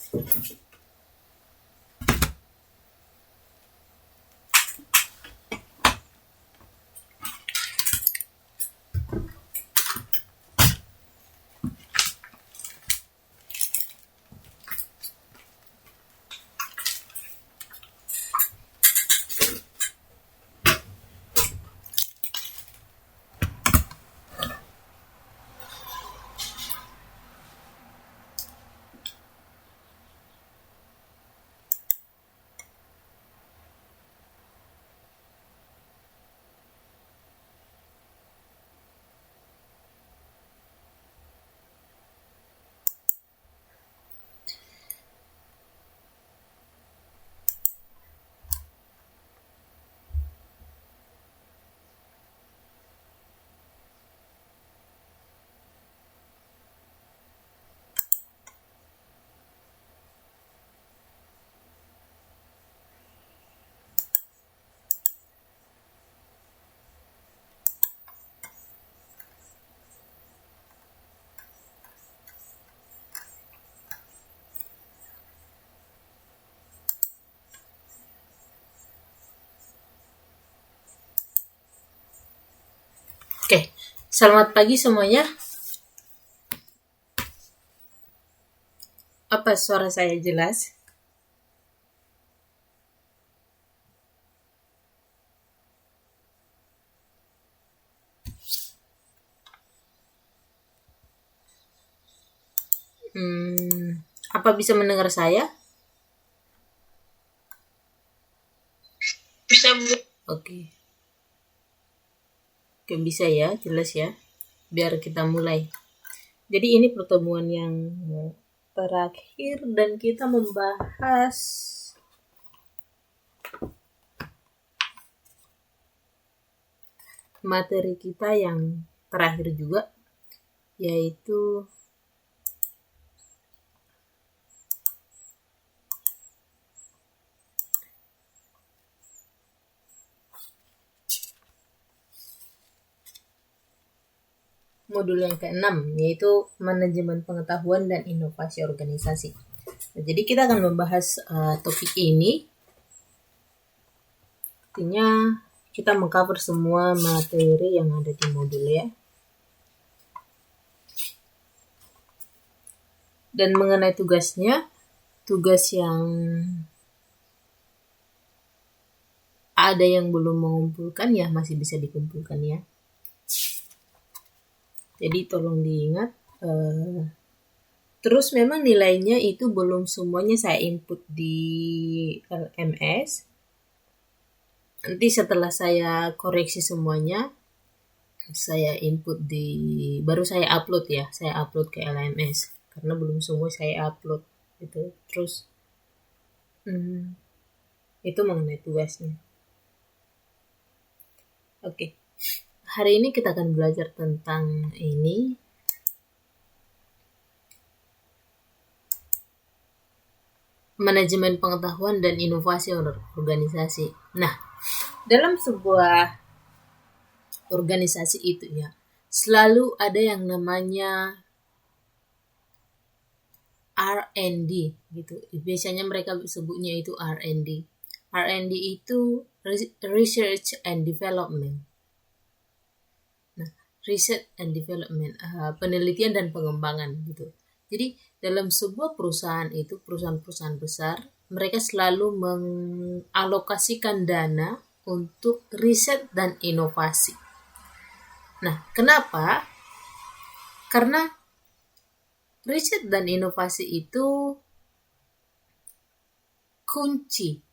Oke, selamat pagi semuanya. Apa suara saya jelas? Apa bisa mendengar saya? Bisa, Bu. Oke. Oke, bisa ya, jelas ya. Biar kita mulai. Jadi ini pertemuan yang terakhir dan kita membahas materi kita yang terakhir juga, yaitu modul yang ke-6, yaitu manajemen pengetahuan dan inovasi organisasi. Nah, jadi kita akan membahas topik ini. Artinya kita mengcover semua materi yang ada di modul ya. Dan mengenai tugasnya, tugas yang ada yang belum mengumpulkan ya masih bisa dikumpulkan ya. Jadi tolong diingat. Terus memang nilainya itu belum semuanya saya input di LMS. Nanti setelah saya koreksi semuanya, saya input baru saya upload ya. Saya upload ke LMS karena belum semua saya upload gitu. Terus itu mengenai tugasnya. Oke. Hari ini kita akan belajar tentang ini. Manajemen pengetahuan dan inovasi organisasi. Nah, dalam sebuah organisasi itu ya, selalu ada yang namanya R&D gitu. Biasanya mereka sebutnya itu R&D. R&D itu Research and Development. Nah, Research and Development, penelitian dan pengembangan gitu. Jadi dalam sebuah perusahaan itu, perusahaan-perusahaan besar, mereka selalu mengalokasikan dana untuk riset dan inovasi. Nah, kenapa? Karena riset dan inovasi itu kunci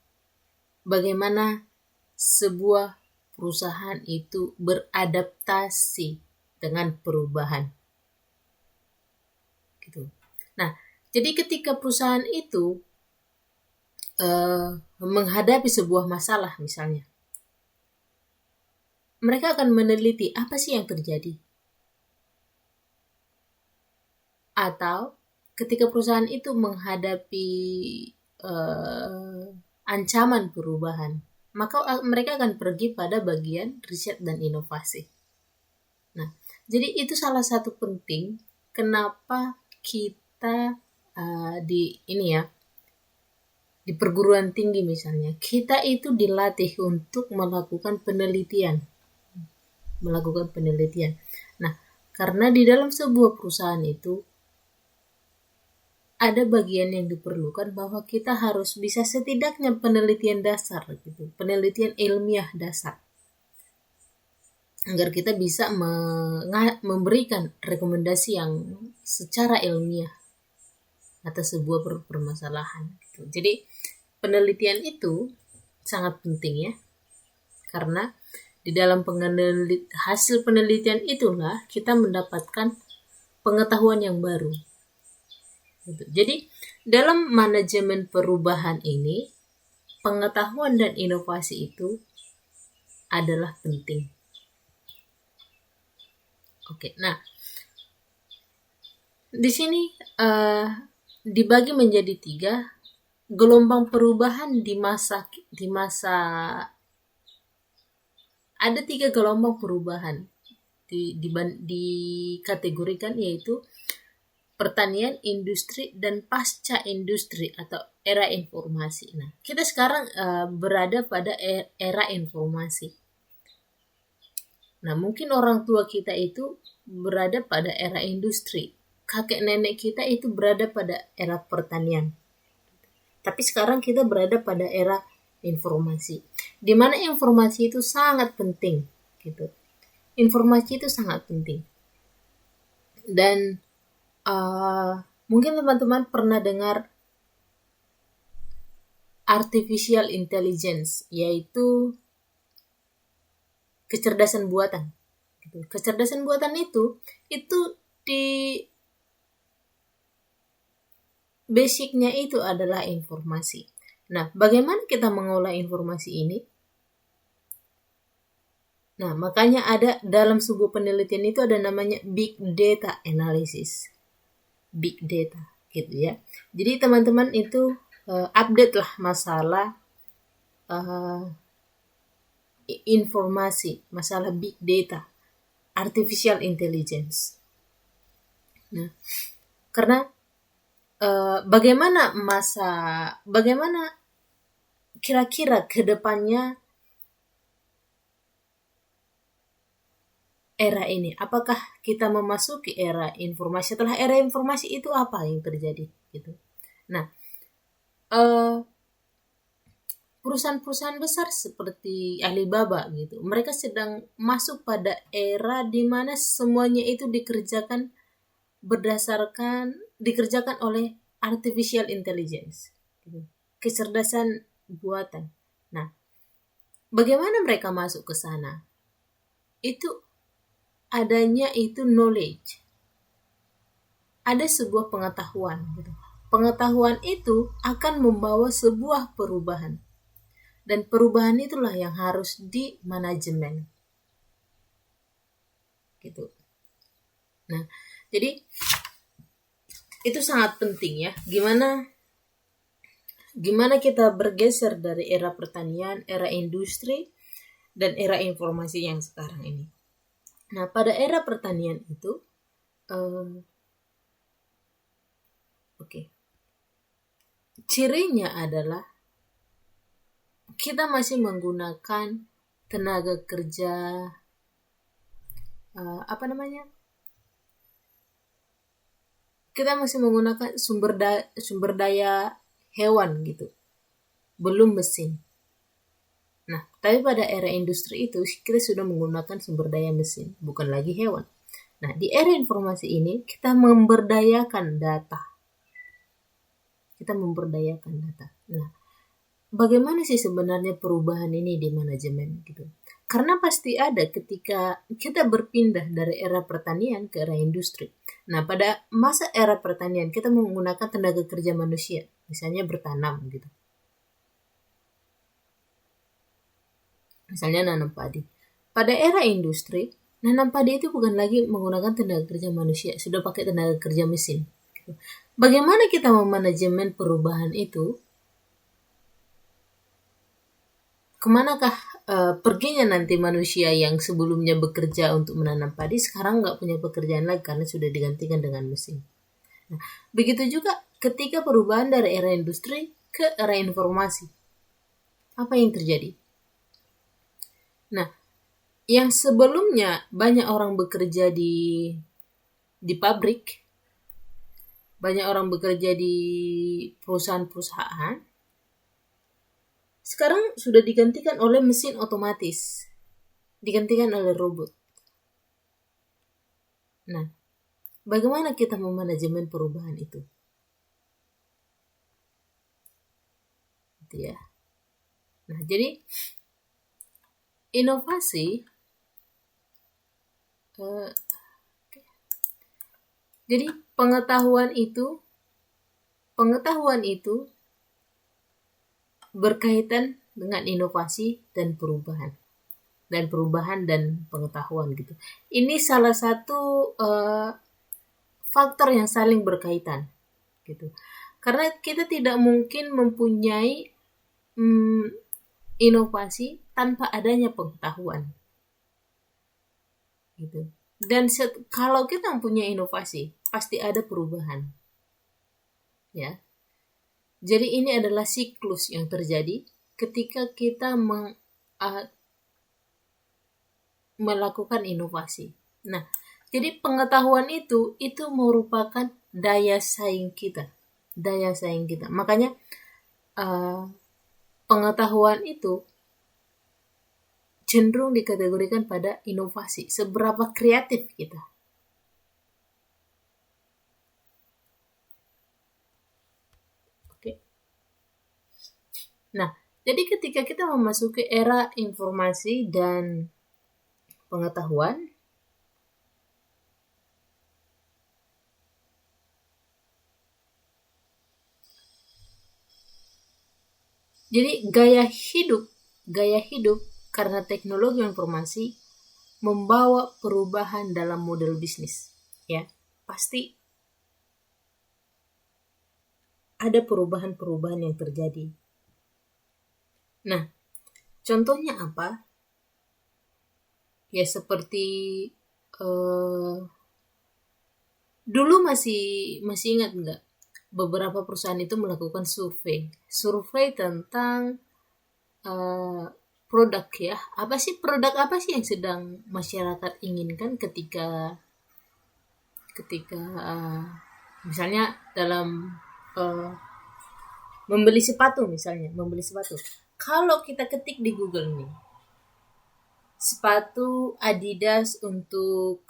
bagaimana sebuah perusahaan itu beradaptasi dengan perubahan. Gitu. Nah, jadi ketika perusahaan itu menghadapi sebuah masalah misalnya, mereka akan meneliti apa sih yang terjadi. Atau ketika perusahaan itu menghadapi ancaman perubahan, maka mereka akan pergi pada bagian riset dan inovasi. Nah, jadi itu salah satu penting kenapa kita di ini ya, di perguruan tinggi misalnya, kita itu dilatih untuk melakukan penelitian. Nah, karena di dalam sebuah perusahaan itu ada bagian yang diperlukan bahwa kita harus bisa setidaknya penelitian dasar gitu, penelitian ilmiah dasar, agar kita bisa memberikan rekomendasi yang secara ilmiah atas sebuah permasalahan gitu. Jadi penelitian itu sangat penting ya, karena di dalam hasil penelitian itulah kita mendapatkan pengetahuan yang baru gitu. Jadi dalam manajemen perubahan ini, pengetahuan dan inovasi itu adalah penting. Oke, nah di sini dibagi menjadi 3 gelombang perubahan di masa ada 3 gelombang perubahan dikategorikan, yaitu pertanian, industri, dan pasca industri atau era informasi. Nah, kita sekarang berada pada era informasi. Nah, mungkin orang tua kita itu berada pada era industri. Kakek nenek kita itu berada pada era pertanian. Tapi sekarang kita berada pada era informasi, di mana informasi itu sangat penting gitu. Informasi itu sangat penting. Dan mungkin teman-teman pernah dengar artificial intelligence, yaitu kecerdasan buatan. Kecerdasan buatan itu di basicnya itu adalah informasi. Nah, bagaimana kita mengolah informasi ini? Nah, makanya ada dalam sebuah penelitian itu ada namanya big data analysis. Big data, gitu ya. Jadi teman-teman itu update lah masalah informasi, masalah big data, artificial intelligence. Nah, karena bagaimana kira-kira ke depannya era ini? Apakah kita memasuki era informasi? Setelah era informasi itu apa yang terjadi gitu. Nah, perusahaan-perusahaan besar seperti Alibaba gitu, mereka sedang masuk pada era di mana semuanya itu dikerjakan oleh artificial intelligence, kecerdasan buatan. Nah, bagaimana mereka masuk ke sana? Itu adanya itu knowledge. Ada sebuah pengetahuan. Gitu. Pengetahuan itu akan membawa sebuah perubahan. Dan perubahan itulah yang harus di manajemen. Gitu. Nah, jadi itu sangat penting ya. Gimana kita bergeser dari era pertanian, era industri, dan era informasi yang sekarang ini. Nah, pada era pertanian itu, cirinya adalah kita masih menggunakan tenaga kerja, kita masih menggunakan sumber daya hewan gitu, belum mesin. Nah, tapi pada era industri itu kita sudah menggunakan sumber daya mesin, bukan lagi hewan. Nah, di era informasi ini kita memberdayakan data. Nah, bagaimana sih sebenarnya perubahan ini di manajemen gitu? Karena pasti ada ketika kita berpindah dari era pertanian ke era industri. Nah, pada masa era pertanian kita menggunakan tenaga kerja manusia, misalnya bertanam gitu. Misalnya nanam padi. Pada era industri, nanam padi itu bukan lagi menggunakan tenaga kerja manusia, sudah pakai tenaga kerja mesin. Gitu. Bagaimana kita memanajemen perubahan itu? Kemanakah perginya nanti manusia yang sebelumnya bekerja untuk menanam padi, sekarang nggak punya pekerjaan lagi karena sudah digantikan dengan mesin. Nah, begitu juga ketika perubahan dari era industri ke era informasi, apa yang terjadi? Nah, yang sebelumnya banyak orang bekerja di pabrik, banyak orang bekerja di perusahaan-perusahaan, sekarang sudah digantikan oleh mesin otomatis, digantikan oleh robot. Nah, bagaimana kita memanajemen perubahan itu? Gitu ya. Nah, jadi inovasi, jadi pengetahuan itu berkaitan dengan inovasi dan perubahan dan pengetahuan gitu. Ini salah satu faktor yang saling berkaitan gitu. Karena kita tidak mungkin mempunyai inovasi tanpa adanya pengetahuan gitu. Dan kalau kita mempunyai inovasi, pasti ada perubahan. Ya. Jadi ini adalah siklus yang terjadi ketika kita melakukan inovasi. Nah, jadi pengetahuan itu merupakan daya saing kita. Makanya pengetahuan itu cenderung dikategorikan pada inovasi. Seberapa kreatif kita. Nah, jadi ketika kita memasuki era informasi dan pengetahuan, jadi gaya hidup karena teknologi informasi membawa perubahan dalam model bisnis, ya. Pasti ada perubahan-perubahan yang terjadi. Nah, contohnya apa? Ya seperti dulu masih ingat nggak? Beberapa perusahaan itu melakukan survei tentang produk ya. Produk apa sih yang sedang masyarakat inginkan ketika misalnya dalam membeli sepatu. Kalau kita ketik di Google nih, sepatu Adidas untuk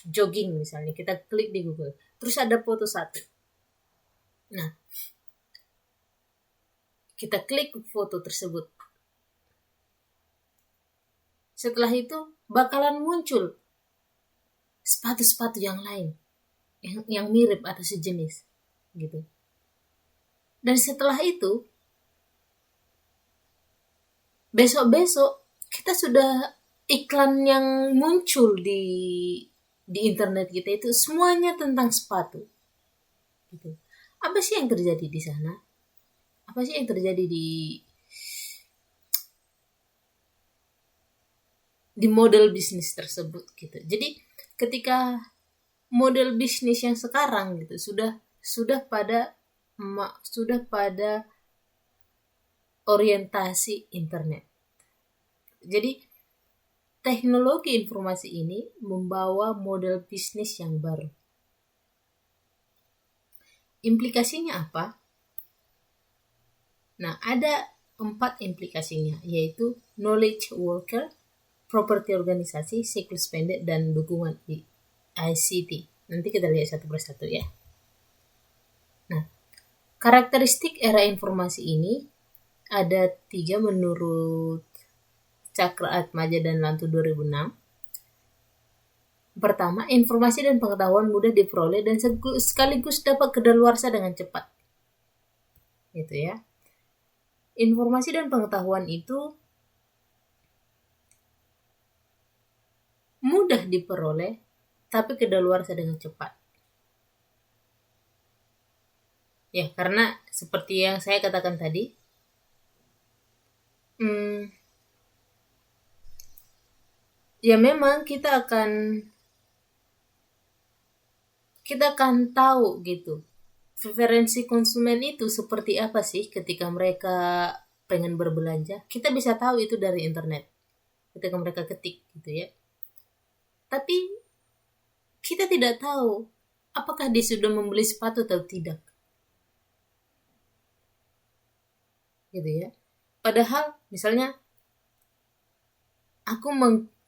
jogging misalnya, kita klik di Google, terus ada foto satu. Nah, kita klik foto tersebut. Setelah itu bakalan muncul sepatu-sepatu yang lain yang mirip atau sejenis gitu. Dan setelah itu besok-besok kita sudah iklan yang muncul di internet kita itu semuanya tentang sepatu. Gitu. Apa sih yang terjadi di sana? Apa sih yang terjadi di model bisnis tersebut gitu. Jadi ketika model bisnis yang sekarang gitu sudah pada orientasi internet. Jadi teknologi informasi ini membawa model bisnis yang baru. Implikasinya apa? Nah, ada 4 implikasinya, yaitu knowledge worker, properti organisasi, siklus pendek, dan dukungan ICT. Nanti kita lihat satu persatu ya. Nah, karakteristik era informasi ini ada 3 menurut Cakraatmaja dan Lantu 2006. Pertama, informasi dan pengetahuan mudah diperoleh dan sekaligus dapat kedaluarsa dengan cepat. Gitu ya. Informasi dan pengetahuan itu mudah diperoleh, tapi kedaluarsa dengan cepat. Ya, karena seperti yang saya katakan tadi, ya memang kita akan tahu gitu preferensi konsumen itu seperti apa sih ketika mereka pengen berbelanja. Kita bisa tahu itu dari internet ketika mereka ketik gitu ya. Tapi kita tidak tahu apakah dia sudah membeli sepatu atau tidak gitu ya. Padahal misalnya aku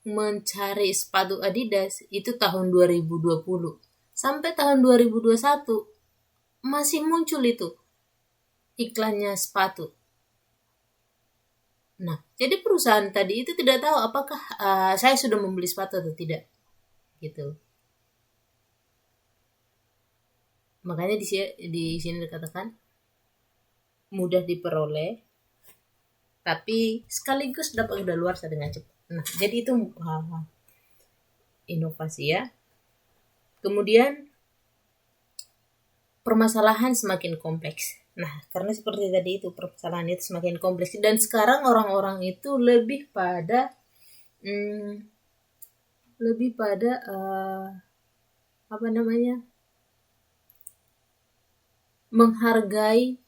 mencari sepatu Adidas itu tahun 2020 sampai tahun 2021 masih muncul itu iklannya sepatu. Nah, jadi perusahaan tadi itu tidak tahu apakah saya sudah membeli sepatu atau tidak gitu. Makanya di sini dikatakan mudah diperoleh tapi sekaligus dapat daluarsa dengan cepat. Nah, jadi itu inovasi ya. Kemudian permasalahan semakin kompleks. Nah, karena seperti tadi itu permasalahan itu semakin kompleks dan sekarang orang-orang itu lebih pada menghargai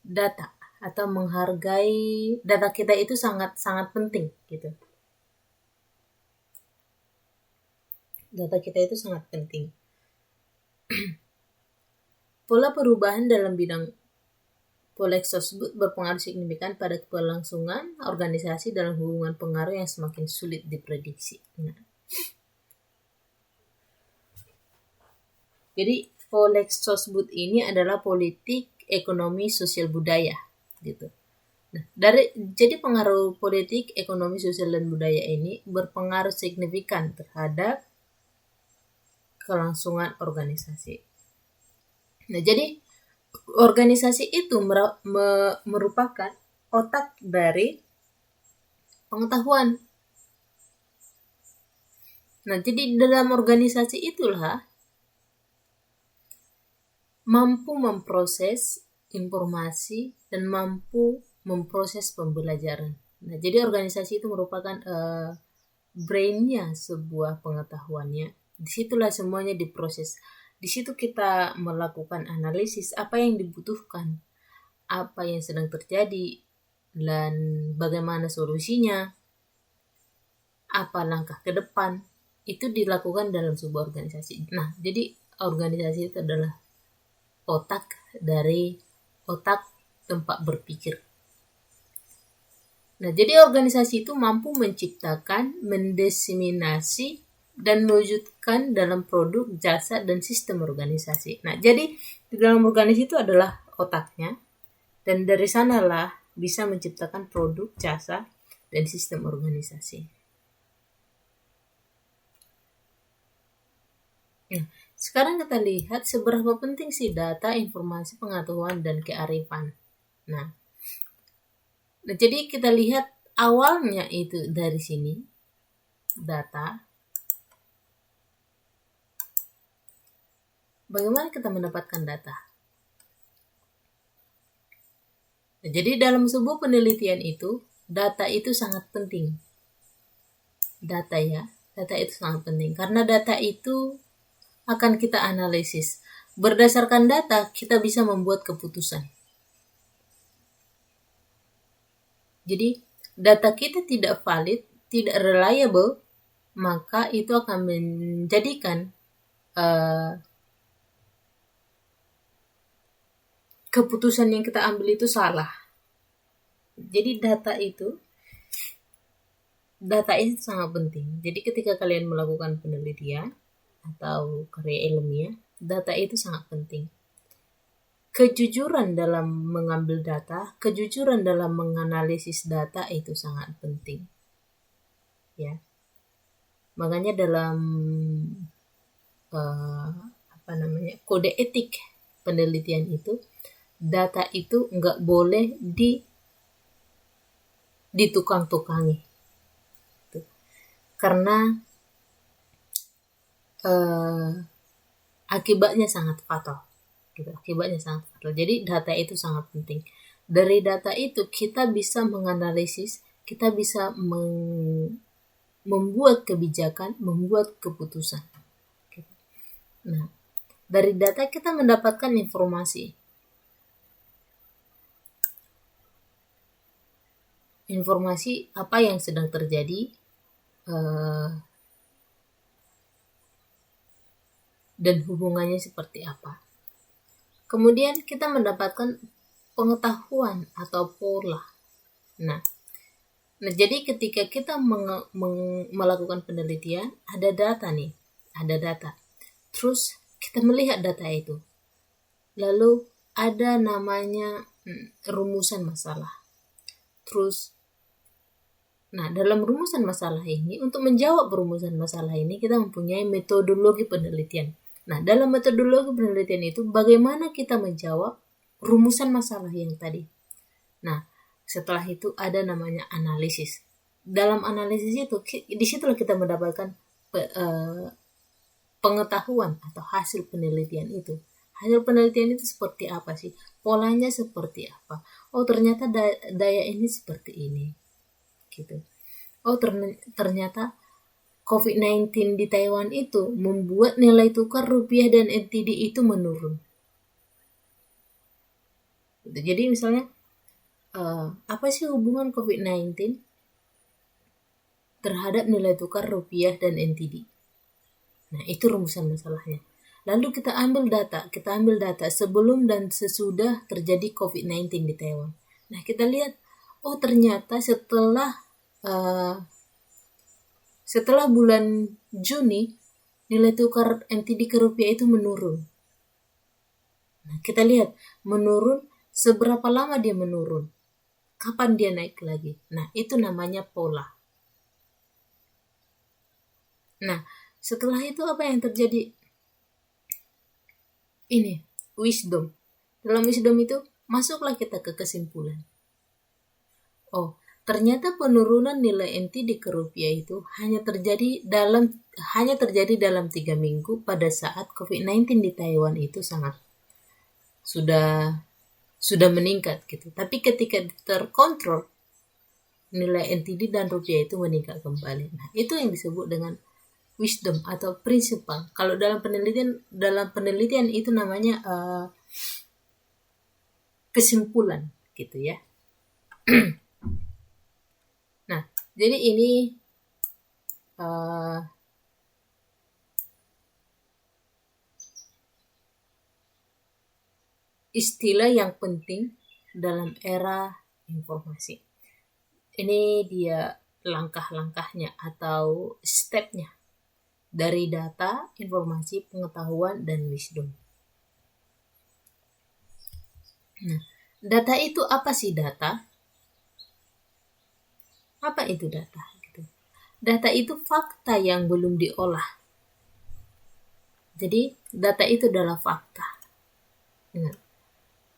data atau menghargai data kita itu sangat sangat penting gitu. Data kita itu sangat penting. Pola perubahan dalam bidang poleks tersebut berpengaruh signifikan pada kelangsungan organisasi dalam hubungan pengaruh yang semakin sulit diprediksi. Nah, jadi poleks tersebut ini adalah politik, ekonomi, sosial, budaya gitu. Nah, jadi pengaruh politik, ekonomi, sosial, dan budaya ini berpengaruh signifikan terhadap kelangsungan organisasi. Nah, jadi organisasi itu merupakan otak dari pengetahuan. Nah, jadi dalam organisasi itulah mampu memproses informasi dan mampu memproses pembelajaran. Nah, jadi organisasi itu merupakan brainnya sebuah pengetahuannya. Disitulah semuanya diproses. Di situ kita melakukan analisis apa yang dibutuhkan, apa yang sedang terjadi, dan bagaimana solusinya, apa langkah ke depan. Itu dilakukan dalam sebuah organisasi. Nah, jadi organisasi itu adalah otak tempat berpikir. Nah, jadi organisasi itu mampu menciptakan, mendiseminasi, dan mewujudkan dalam produk, jasa, dan sistem organisasi. Nah, jadi di dalam organisasi itu adalah otaknya, dan dari sanalah bisa menciptakan produk, jasa, dan sistem organisasi. Nah, sekarang kita lihat seberapa penting sih data, informasi, pengetahuan, dan kearifan. Nah, jadi kita lihat awalnya itu dari sini, data. Bagaimana kita mendapatkan data? Nah, jadi dalam sebuah penelitian itu, data itu sangat penting. Data itu sangat penting. Karena data itu akan kita analisis. Berdasarkan data, kita bisa membuat keputusan. Jadi, data kita tidak valid, tidak reliable, maka itu akan menjadikan keputusan yang kita ambil itu salah. Jadi data itu sangat penting. Jadi ketika kalian melakukan penelitian atau karya ilmiah, data itu sangat penting. Kejujuran dalam mengambil data, kejujuran dalam menganalisis data itu sangat penting. Ya. Makanya dalam kode etik penelitian itu, data itu nggak boleh ditukang-tukangi. Karena akibatnya sangat fatal. Jadi data itu sangat penting. Dari data itu kita bisa menganalisis, kita bisa membuat kebijakan, membuat keputusan. Nah, Dari data kita mendapatkan informasi. Informasi apa yang sedang terjadi dan hubungannya seperti apa. Kemudian kita mendapatkan pengetahuan atau pola. Nah, jadi ketika kita melakukan penelitian, ada data nih, ada data. Terus kita melihat data itu. Lalu ada namanya rumusan masalah. Terus, nah dalam rumusan masalah ini, untuk menjawab rumusan masalah ini, kita mempunyai metodologi penelitian. Nah, dalam metodologi penelitian itu, bagaimana kita menjawab rumusan masalah yang tadi. Nah, setelah itu ada namanya analisis. Dalam analisis itu, disitulah kita mendapatkan pengetahuan atau hasil penelitian itu. Hasil penelitian itu seperti apa sih? Polanya seperti apa? Oh, ternyata daya ini seperti ini. Gitu. Oh, ternyata COVID-19 di Taiwan itu membuat nilai tukar rupiah dan NTD itu menurun. Jadi misalnya, apa sih hubungan COVID-19 terhadap nilai tukar rupiah dan NTD? Nah, itu rumusan masalahnya. Lalu kita ambil data sebelum dan sesudah terjadi COVID-19 di Taiwan. Nah, kita lihat, oh ternyata setelah bulan Juni, nilai tukar NTD ke rupiah itu menurun. Nah, kita lihat, menurun, seberapa lama dia menurun? Kapan dia naik lagi? Nah, itu namanya pola. Nah, setelah itu apa yang terjadi? Ini, wisdom. Dalam wisdom itu, masuklah kita ke kesimpulan. Oh, ternyata penurunan nilai NTD ke rupiah itu hanya terjadi dalam 3 minggu pada saat COVID-19 di Taiwan itu sudah meningkat gitu. Tapi ketika terkontrol, nilai NTD dan rupiah itu meningkat kembali. Nah, itu yang disebut dengan wisdom atau prinsipal. Kalau dalam penelitian itu namanya kesimpulan gitu ya. Nah, jadi ini istilah yang penting dalam era informasi. Ini dia langkah-langkahnya atau stepnya dari data, informasi, pengetahuan, dan wisdom. Nah, data itu apa sih data? Apa itu data? Data itu fakta yang belum diolah. Jadi, data itu adalah fakta.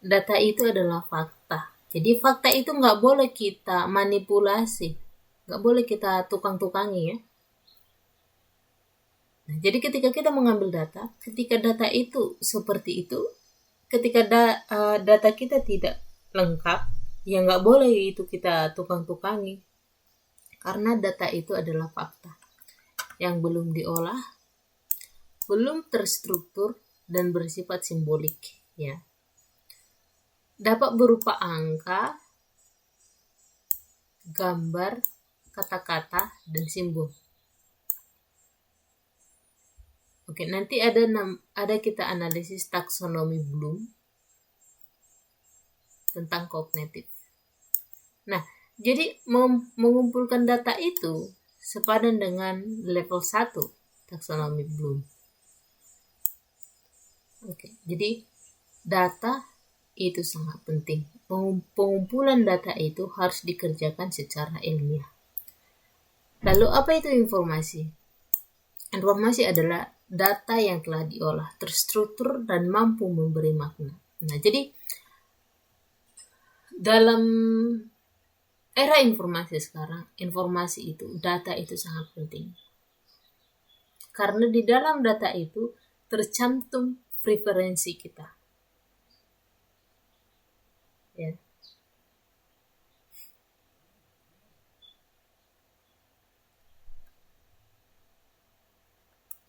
Data itu adalah fakta. Jadi, fakta itu nggak boleh kita manipulasi. Nggak boleh kita tukang-tukangi ya. Nah, jadi ketika kita mengambil data, ketika data itu seperti itu, ketika data kita tidak lengkap, ya nggak boleh itu kita tukang-tukangi. Karena data itu adalah fakta yang belum diolah, belum terstruktur, dan bersifat simbolik. Ya. Dapat berupa angka, gambar, kata-kata, dan simbol. Oke, nanti ada kita analisis taksonomi Bloom tentang kognitif. Nah, jadi mengumpulkan data itu sepadan dengan level 1 taksonomi Bloom. Oke, jadi data itu sangat penting. Pengumpulan data itu harus dikerjakan secara ilmiah. Lalu apa itu informasi? Informasi adalah data yang telah diolah, terstruktur, dan mampu memberi makna. Nah, jadi dalam era informasi sekarang, informasi itu, data itu sangat penting. Karena di dalam data itu tercantum preferensi kita. Ya.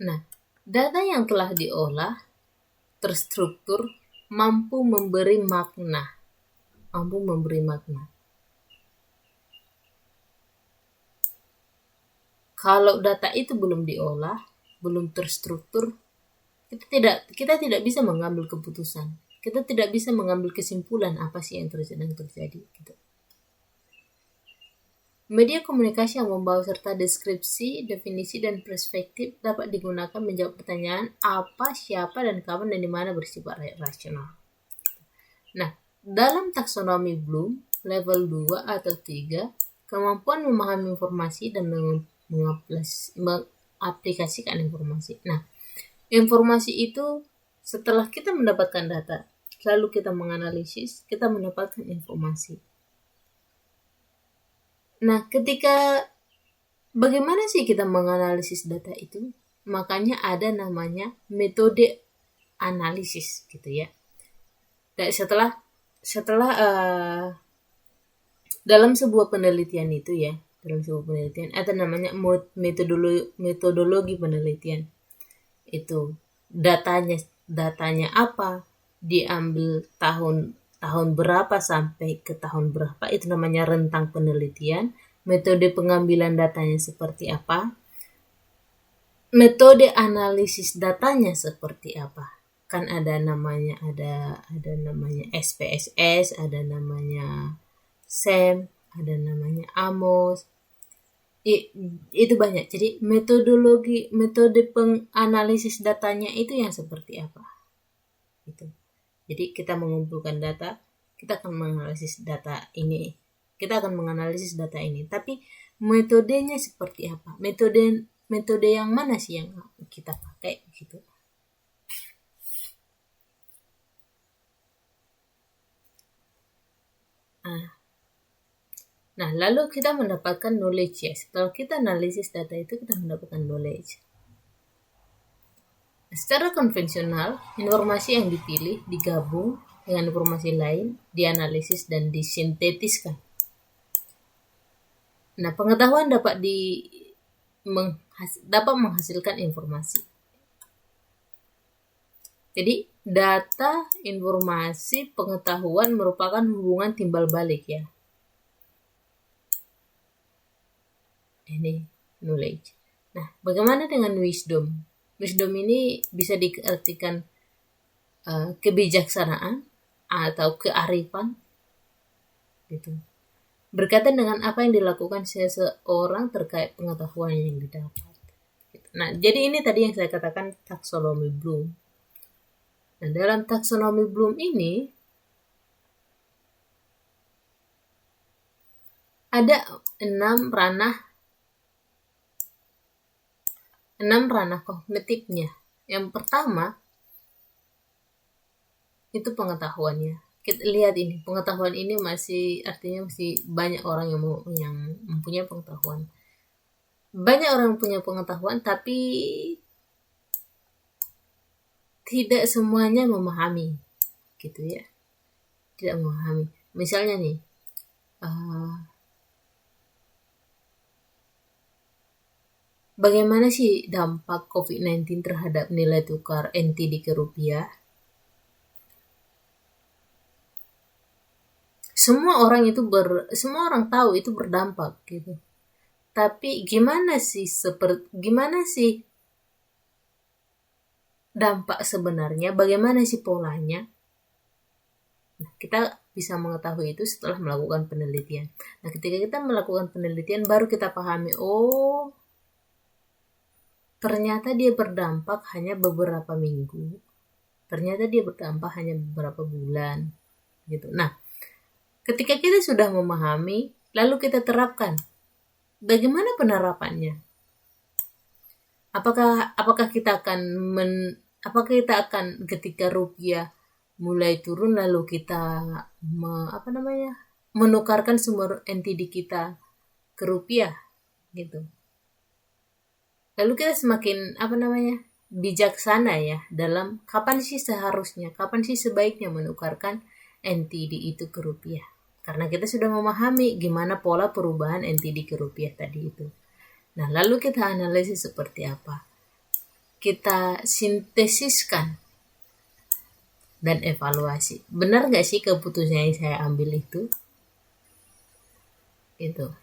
Nah, data yang telah diolah terstruktur, mampu memberi makna. Kalau data itu belum diolah, belum terstruktur, kita tidak bisa mengambil keputusan. Kita tidak bisa mengambil kesimpulan apa sih yang sedang terjadi. Gitu. Media komunikasi yang membawa serta deskripsi, definisi, dan perspektif dapat digunakan menjawab pertanyaan apa, siapa, dan kapan, dan di mana bersifat rasional. Nah, dalam taksonomi Bloom, level 2 atau 3, kemampuan memahami informasi dan mengaplikasikan informasi. Nah, informasi itu setelah kita mendapatkan data, lalu kita menganalisis, kita mendapatkan informasi. Nah, bagaimana sih kita menganalisis data itu? Makanya ada namanya metode analisis, gitu ya. Dan setelah dalam sebuah penelitian itu ya, ada namanya metodologi penelitian. Itu datanya apa, diambil tahun berapa sampai ke tahun berapa, itu namanya rentang penelitian. Metode pengambilan datanya seperti apa, metode analisis datanya seperti apa. Kan ada namanya SPSS, ada namanya SEM, ada namanya AMOS. Itu banyak. Jadi metode penganalisis datanya itu yang seperti apa. Itu. Jadi kita mengumpulkan data, kita akan menganalisis data ini. Tapi metodenya seperti apa? Metode yang mana sih yang kita pakai gitu. Nah, lalu kita mendapatkan knowledge ya. Setelah kita analisis data itu, kita mendapatkan knowledge. Secara konvensional, informasi yang dipilih digabung dengan informasi lain, dianalisis dan disintetiskan. Nah, pengetahuan dapat menghasilkan informasi. Jadi, data, informasi, pengetahuan merupakan hubungan timbal balik ya. Ini knowledge. Nah, bagaimana dengan wisdom? Wisdom ini bisa diartikan kebijaksanaan atau kearifan, gitu. Berkaitan dengan apa yang dilakukan seseorang terkait pengetahuan yang didapat. Gitu. Nah, jadi ini tadi yang saya katakan taksonomi Bloom. Nah, dalam taksonomi Bloom ini ada 6 ranah kognitifnya. Yang pertama itu pengetahuannya. Kita lihat ini, pengetahuan ini masih banyak orang yang mempunyai pengetahuan. Banyak orang yang punya pengetahuan, tapi tidak semuanya memahami, gitu ya. Tidak memahami. Misalnya nih, bagaimana sih dampak COVID-19 terhadap nilai tukar NTD ke rupiah? Semua orang tahu itu berdampak gitu. Tapi gimana sih dampak sebenarnya? Bagaimana sih polanya? Nah, kita bisa mengetahui itu setelah melakukan penelitian. Nah, ketika kita melakukan penelitian baru kita pahami, ternyata dia berdampak hanya beberapa minggu. Ternyata dia berdampak hanya beberapa bulan. Gitu. Nah, ketika kita sudah memahami, lalu kita terapkan. Bagaimana penerapannya? Apakah kita akan ketika rupiah mulai turun lalu kita menukarkan sumber NTD kita ke rupiah gitu. Lalu kita semakin bijaksana ya dalam kapan sih sebaiknya menukarkan NTD itu ke rupiah. Karena kita sudah memahami gimana pola perubahan NTD ke rupiah tadi itu. Nah, lalu kita analisis seperti apa. Kita sintesiskan dan evaluasi. Benar nggak sih keputusan yang saya ambil itu? Itu.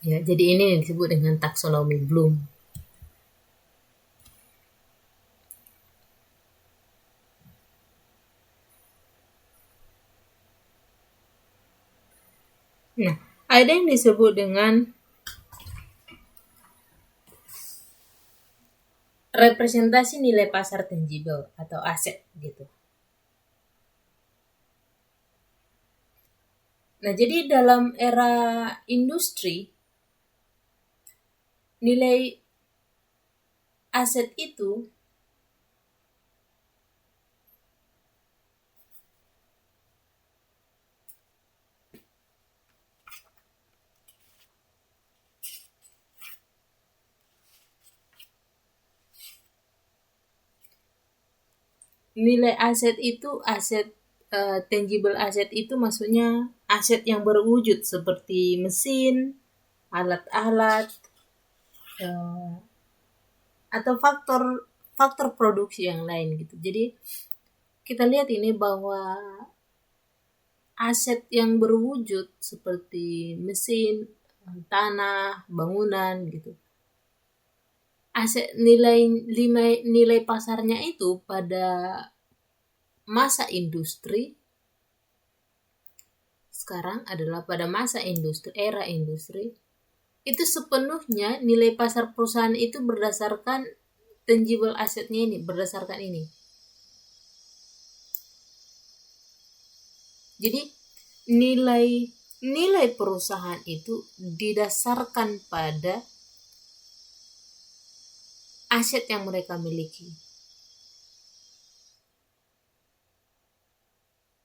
Ya, jadi ini yang disebut dengan taksonomi Bloom. Nah, ada yang disebut dengan representasi nilai pasar tangible atau aset gitu. Nah, jadi dalam era industri, nilai aset itu tangible aset itu maksudnya aset yang berwujud seperti mesin, alat-alat, eh, atau faktor faktor produksi yang lain gitu. Jadi kita lihat ini bahwa aset yang berwujud seperti mesin, tanah, bangunan gitu. Aset nilai pasarnya itu pada masa industri sekarang adalah pada masa industri, era industri, itu sepenuhnya nilai pasar perusahaan itu berdasarkan tangible asetnya ini, berdasarkan ini. Jadi nilai perusahaan itu didasarkan pada aset yang mereka miliki.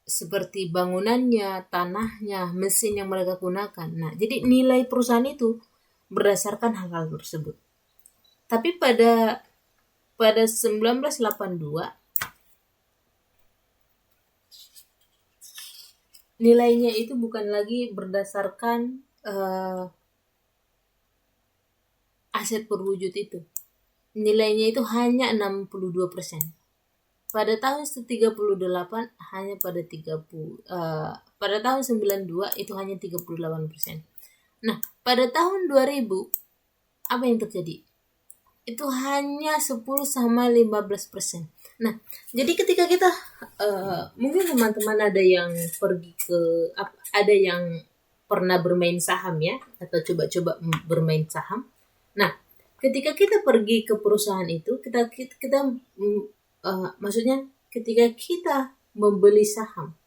Seperti bangunannya, tanahnya, mesin yang mereka gunakan. Nah, jadi nilai perusahaan itu berdasarkan hal-hal tersebut. Tapi pada 1982 nilainya itu bukan lagi berdasarkan aset berwujud itu. Nilainya itu hanya 62%. Pada tahun 38 hanya pada tahun 92 itu hanya 38%. Nah, pada tahun 2000 apa yang terjadi? Itu hanya 10-15%. Nah, jadi ketika kita mungkin teman-teman ada yang ada yang pernah bermain saham ya, atau coba-coba bermain saham. Nah, ketika kita pergi ke perusahaan itu, maksudnya ketika kita membeli saham.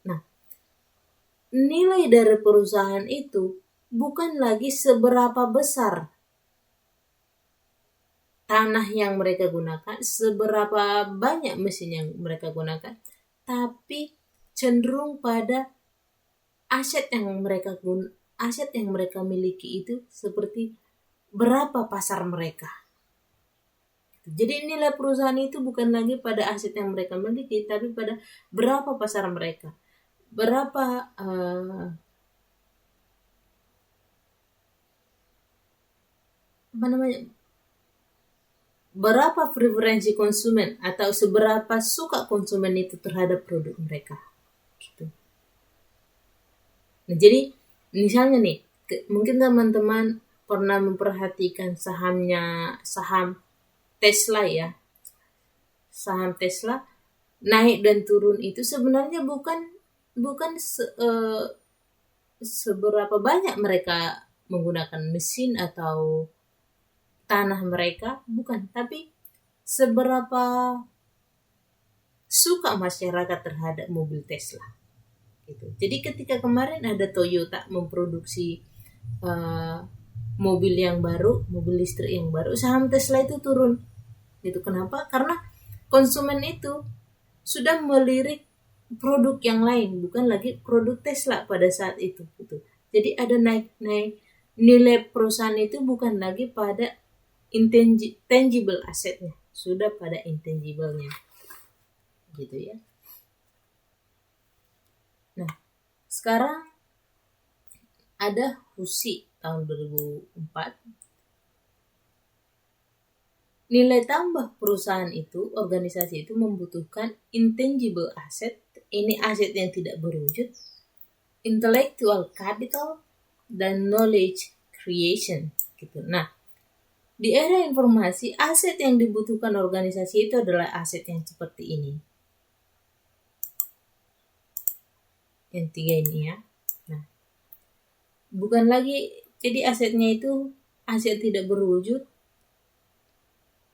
Nah, nilai dari perusahaan itu bukan lagi seberapa besar tanah yang mereka gunakan, seberapa banyak mesin yang mereka gunakan, tapi cenderung pada aset yang mereka miliki itu seperti berapa pasar mereka. Jadi nilai perusahaan itu bukan lagi pada aset yang mereka miliki, tapi pada berapa pasar mereka, berapa berapa preferensi konsumen atau seberapa suka konsumen itu terhadap produk mereka gitu. Nah, jadi misalnya nih, mungkin teman-teman pernah memperhatikan saham Tesla ya. Saham Tesla naik dan turun itu sebenarnya bukan seberapa banyak mereka menggunakan mesin atau tanah mereka, bukan, tapi seberapa suka masyarakat terhadap mobil Tesla gitu. Jadi ketika kemarin ada Toyota memproduksi mobil listrik yang baru, saham Tesla itu turun gitu. Kenapa? Karena konsumen itu sudah melirik produk yang lain, bukan lagi produk Tesla pada saat itu gitu. Jadi ada naik nilai perusahaan itu bukan lagi pada tangible asetnya, sudah pada intangible-nya gitu ya. Nah, sekarang ada HUSI tahun 2004. Nilai tambah perusahaan itu, organisasi itu membutuhkan intangible asset, ini aset yang tidak berwujud, intellectual capital, dan knowledge creation gitu. Nah, di era informasi, aset yang dibutuhkan organisasi itu adalah aset yang seperti ini. Yang tiga ini ya. Nah, bukan lagi, jadi asetnya itu aset tidak berwujud,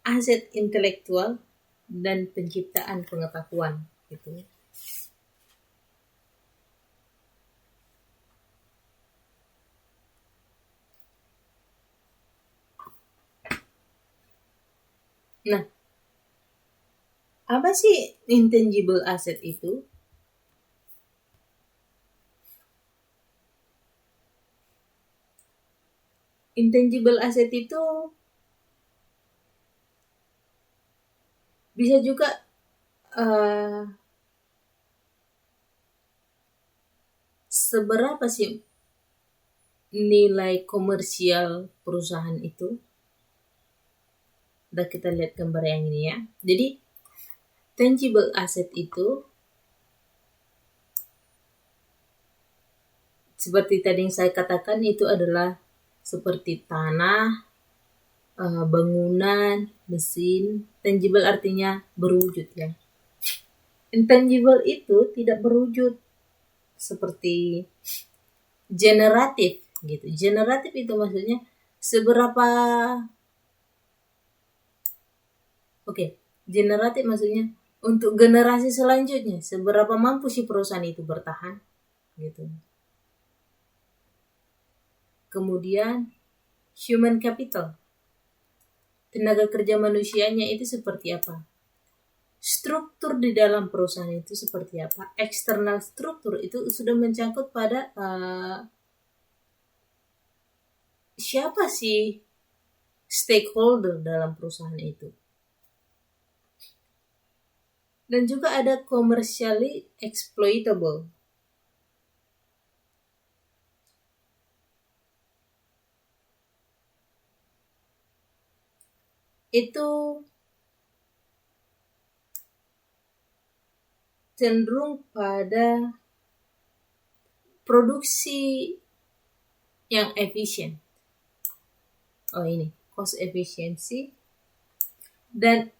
aset intelektual, dan penciptaan pengetahuan gitu. Nah, apa sih intangible asset itu? Intangible asset itu bisa juga seberapa sih nilai komersial perusahaan itu. Udah kita lihat gambar yang ini ya. Jadi tangible asset itu seperti tadi yang saya katakan, itu adalah seperti tanah, bangunan, mesin. Tangible artinya berwujud ya. Intangible itu tidak berwujud, seperti generatif gitu. Generatif itu maksudnya seberapa generatif maksudnya untuk generasi selanjutnya seberapa mampu si perusahaan itu bertahan gitu. Kemudian human capital, tenaga kerja manusianya itu seperti apa, struktur di dalam perusahaan itu seperti apa. External struktur itu sudah mencangkut pada siapa sih stakeholder dalam perusahaan itu. Dan juga ada commercially exploitable. Itu cenderung pada produksi yang efisien. Oh ini, cost efficiency. Dan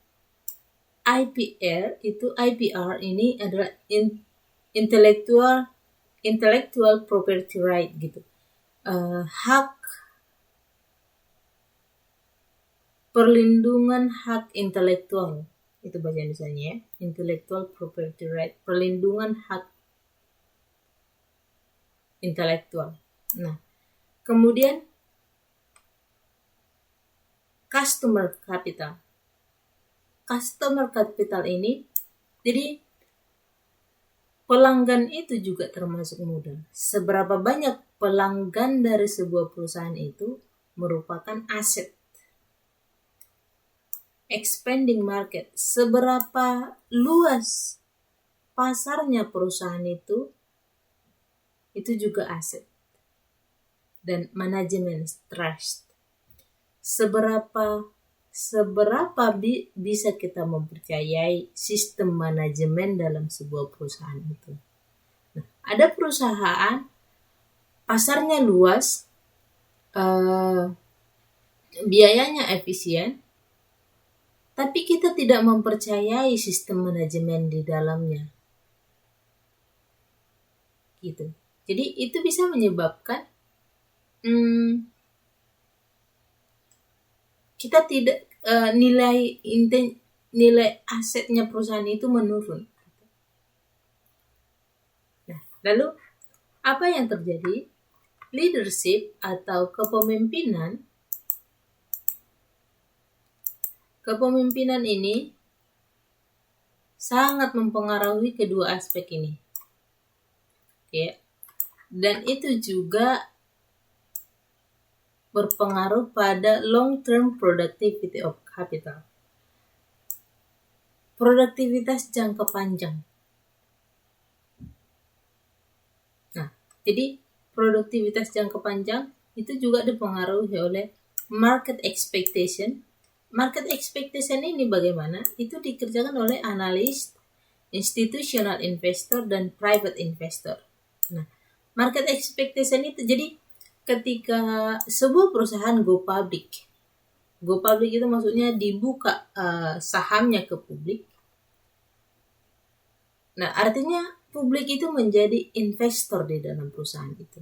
IPR ini adalah intellectual property right gitu. Hak perlindungan hak intelektual, itu bahasa Indonesianya ya. Intellectual property right, perlindungan hak intelektual. Nah, kemudian customer capital. Customer capital ini, jadi pelanggan itu juga termasuk modal. Seberapa banyak pelanggan dari sebuah perusahaan itu merupakan aset. Expanding market, seberapa luas pasarnya perusahaan itu juga aset. Dan manajemen trust, seberapa bisa kita mempercayai sistem manajemen dalam sebuah perusahaan itu. Nah, ada perusahaan pasarnya luas, biayanya efisien, tapi kita tidak mempercayai sistem manajemen di dalamnya gitu. Jadi itu bisa menyebabkan kita tidak nilai asetnya perusahaan itu menurun. Nah, lalu apa yang terjadi? Leadership atau kepemimpinan ini sangat mempengaruhi kedua aspek ini. Oke. Dan itu juga berpengaruh pada long-term productivity of capital. Produktivitas jangka panjang. Nah, jadi produktivitas jangka panjang itu juga dipengaruhi oleh market expectation, market expectation ini bagaimana? Itu dikerjakan oleh analis, institutional investor, dan private investor. Nah, market expectation itu jadi ketika sebuah perusahaan go public itu maksudnya dibuka sahamnya ke publik. Nah, artinya publik itu menjadi investor di dalam perusahaan itu.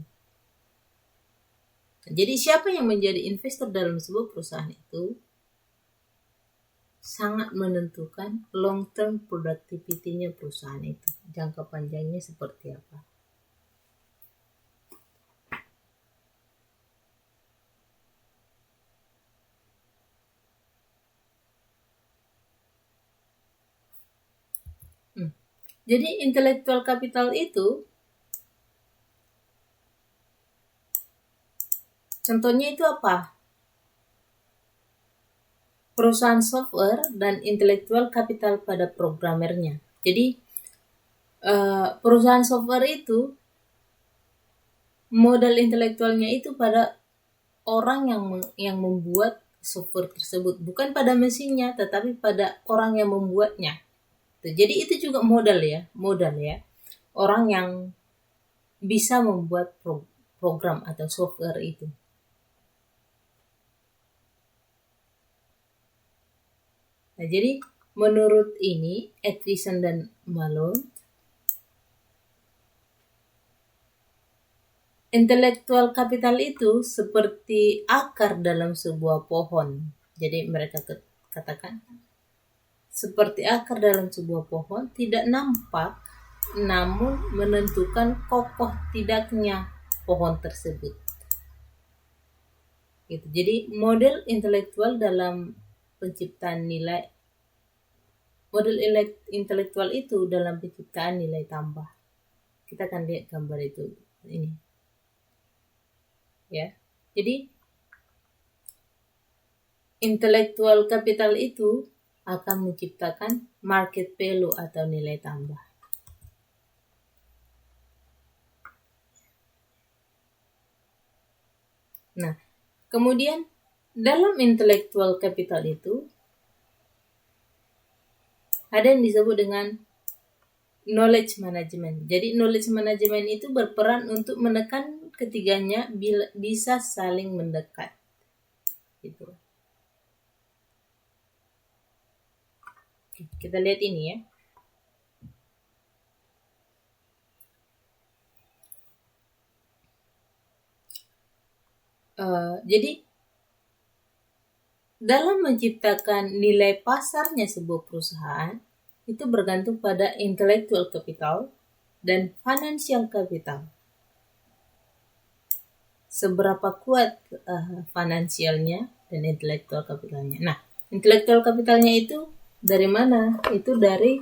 Jadi siapa yang menjadi investor dalam sebuah perusahaan itu sangat menentukan long term productivity-nya perusahaan itu. Jangka panjangnya seperti apa. Jadi intellectual capital itu contohnya itu apa? Perusahaan software dan intellectual capital pada programmernya. Jadi perusahaan software itu modal intelektualnya itu pada orang yang membuat software tersebut, bukan pada mesinnya, tetapi pada orang yang membuatnya. Jadi itu juga modal ya, orang yang bisa membuat program atau software itu. Nah, jadi menurut ini Atkinson dan Malone, intellectual capital itu seperti akar dalam sebuah pohon. Jadi mereka katakan seperti akar dalam sebuah pohon, tidak nampak namun menentukan kokoh tidaknya pohon tersebut. Gitu. Jadi model intelektual dalam penciptaan nilai, model intelektual itu dalam penciptaan nilai tambah. Kita akan lihat gambar itu ini. Ya. Jadi intellectual capital itu akan menciptakan market value atau nilai tambah. Nah, kemudian dalam intellectual capital itu ada yang disebut dengan knowledge management. Jadi knowledge management itu berperan untuk menekan ketiganya bisa saling mendekat. Gitu. Kita lihat ini ya. Jadi dalam menciptakan nilai pasarnya sebuah perusahaan itu bergantung pada intellectual capital dan financial capital. Seberapa kuat finansialnya dan intellectual capitalnya. Nah, intellectual capitalnya itu dari mana? Itu dari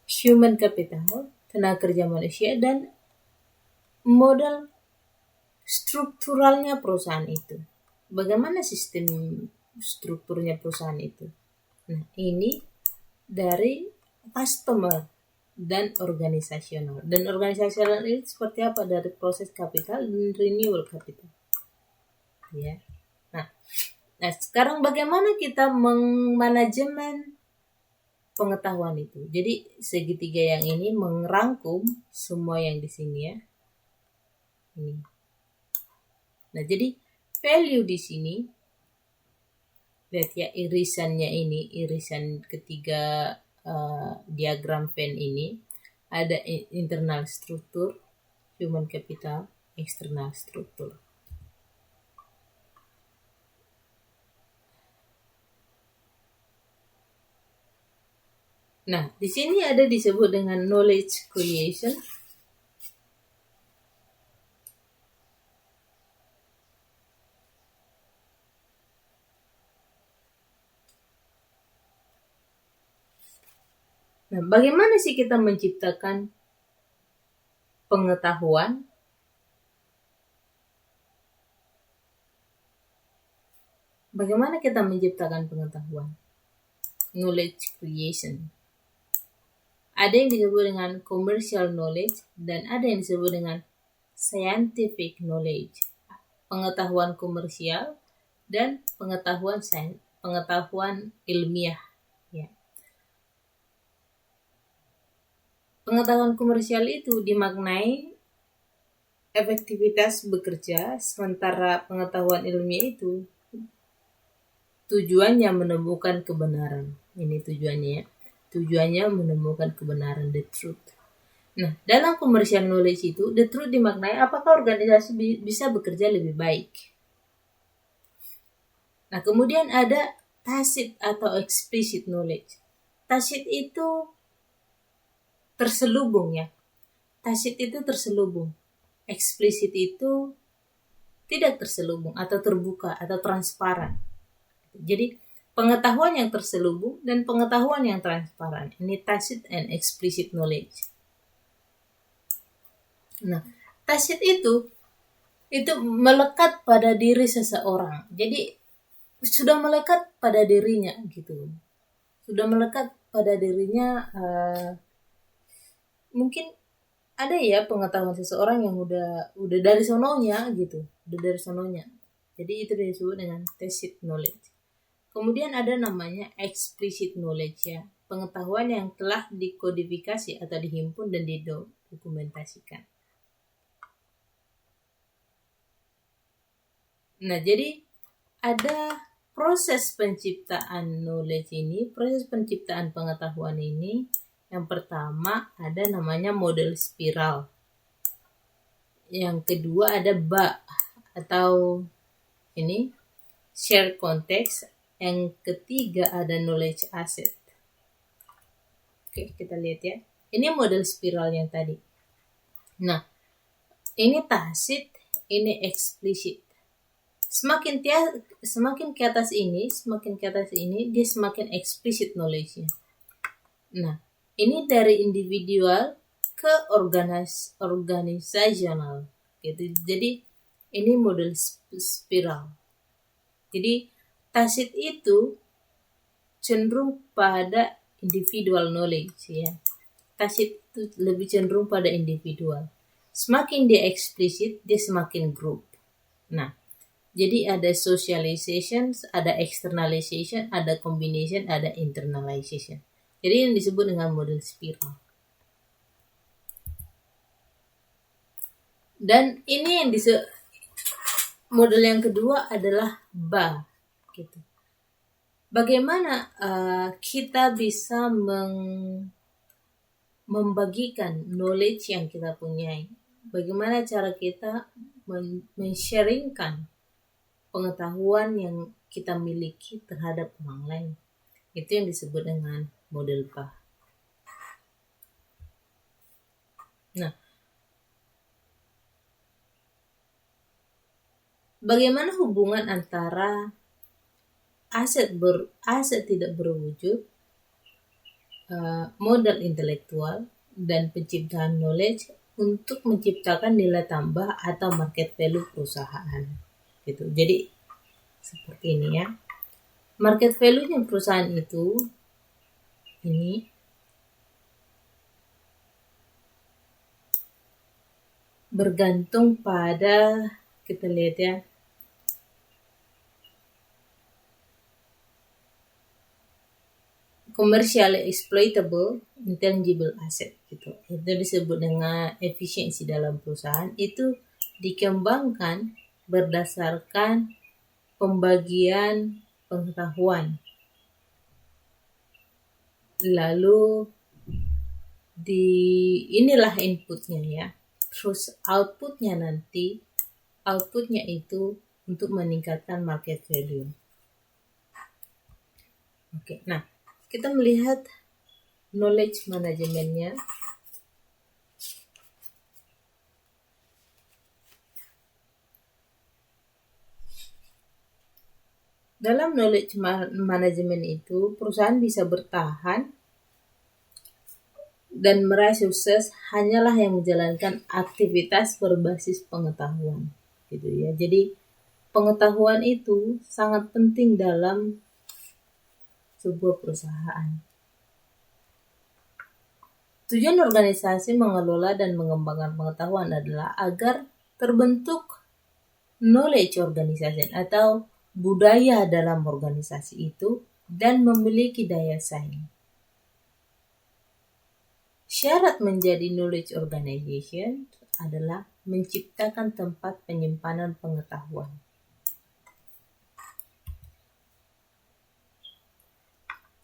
human capital, tenaga kerja manusia, dan modal strukturalnya perusahaan itu. Bagaimana sistem strukturnya perusahaan itu? Nah, ini dari customer dan organisasional. Dan organisasional itu seperti apa? Dari proses kapital dan renewal kapital. Ya. Nah, sekarang bagaimana kita mengmanajemen pengetahuan itu? Jadi segitiga yang ini merangkum semua yang di sini ya. Ini. Nah, jadi value di sini, lihat ya irisannya ini, irisan ketiga diagram Venn ini, ada internal struktur, human capital, external struktur. Nah, di sini ada disebut dengan knowledge creation. Nah, bagaimana sih kita menciptakan pengetahuan? Bagaimana kita menciptakan pengetahuan? Knowledge creation. Ada yang disebut dengan commercial knowledge dan ada yang disebut dengan scientific knowledge. Pengetahuan komersial dan pengetahuan pengetahuan ilmiah. Ya. Pengetahuan komersial itu dimaknai efektivitas bekerja, sementara pengetahuan ilmiah itu tujuannya menemukan kebenaran. Ini tujuannya ya. Tujuannya menemukan kebenaran, the truth. Nah, dalam commercial knowledge itu, the truth dimaknai apakah organisasi bisa bekerja lebih baik. Nah, kemudian ada tacit atau explicit knowledge. Tacit itu terselubung ya. Tacit itu terselubung. Eksplisit itu tidak terselubung atau terbuka atau transparan. Jadi pengetahuan yang terselubung dan pengetahuan yang transparan. Ini tacit and explicit knowledge. Nah, tacit itu melekat pada diri seseorang. Jadi sudah melekat pada dirinya gitu. Sudah melekat pada dirinya. Mungkin ada ya pengetahuan seseorang yang udah dari sononya gitu, udah dari sononya. Jadi itu disebut dengan tacit knowledge. Kemudian ada namanya explicit knowledge ya, pengetahuan yang telah dikodifikasi atau dihimpun dan didokumentasikan. Nah, jadi ada proses penciptaan knowledge ini, proses penciptaan pengetahuan ini. Yang pertama ada namanya model spiral. Yang kedua ada BA atau ini share context. Yang ketiga ada knowledge asset. Oke, kita lihat ya. Ini model spiral yang tadi. Nah, ini tacit, ini eksplisit. Semakin ke atas ini, dia semakin eksplisit knowledge-nya. Nah, ini dari individual ke organisasional gitu. Jadi ini model spiral. Jadi tacit itu cenderung pada individual knowledge ya. Tacit itu lebih cenderung pada individual. Semakin dia eksplisit, dia semakin group. Nah, jadi ada socialization, ada externalization, ada combination, ada internalization. Jadi yang disebut dengan model spiral. Dan ini yang model yang kedua adalah BA gitu. Bagaimana kita bisa membagikan knowledge yang kita punyai? Bagaimana cara kita men-sharingkan pengetahuan yang kita miliki terhadap orang lain? Itu yang disebut dengan model BA. Nah, bagaimana hubungan antara aset tidak berwujud, modal intelektual, dan penciptaan knowledge untuk menciptakan nilai tambah atau market value perusahaan? Gitu. Jadi seperti ini ya. Market value-nya perusahaan itu ini bergantung pada, kita lihat ya, commercial exploitable intangible asset gitu. Itu disebut dengan efisiensi dalam perusahaan. Itu dikembangkan berdasarkan pembagian pengetahuan. Lalu inilah inputnya ya. Terus outputnya itu untuk meningkatkan market value. Oke, nah kita melihat knowledge manajemennya. Dalam knowledge management itu, perusahaan bisa bertahan dan meraih sukses hanyalah yang menjalankan aktivitas berbasis pengetahuan. Gitu ya. Jadi pengetahuan itu sangat penting dalam sebuah perusahaan. Tujuan organisasi mengelola dan mengembangkan pengetahuan adalah agar terbentuk knowledge organization atau budaya dalam organisasi itu, dan memiliki daya saing. Syarat menjadi knowledge organization adalah menciptakan tempat penyimpanan pengetahuan.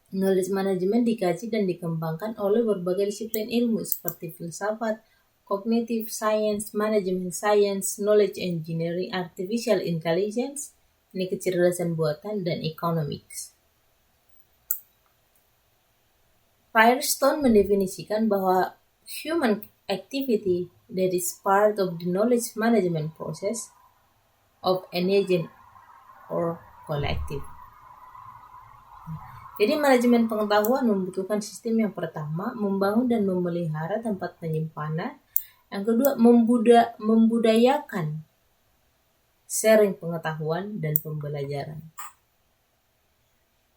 Knowledge management dikaji dan dikembangkan oleh berbagai disiplin ilmu seperti filsafat, cognitive science, management science, knowledge engineering, artificial intelligence, ini kecerdasan buatan, dan economics. Firestone mendefinisikan bahwa human activity that is part of the knowledge management process of an agent or collective. Jadi manajemen pengetahuan membutuhkan sistem yang pertama, membangun dan memelihara tempat penyimpanan. Yang kedua, membudayakan sharing pengetahuan dan pembelajaran.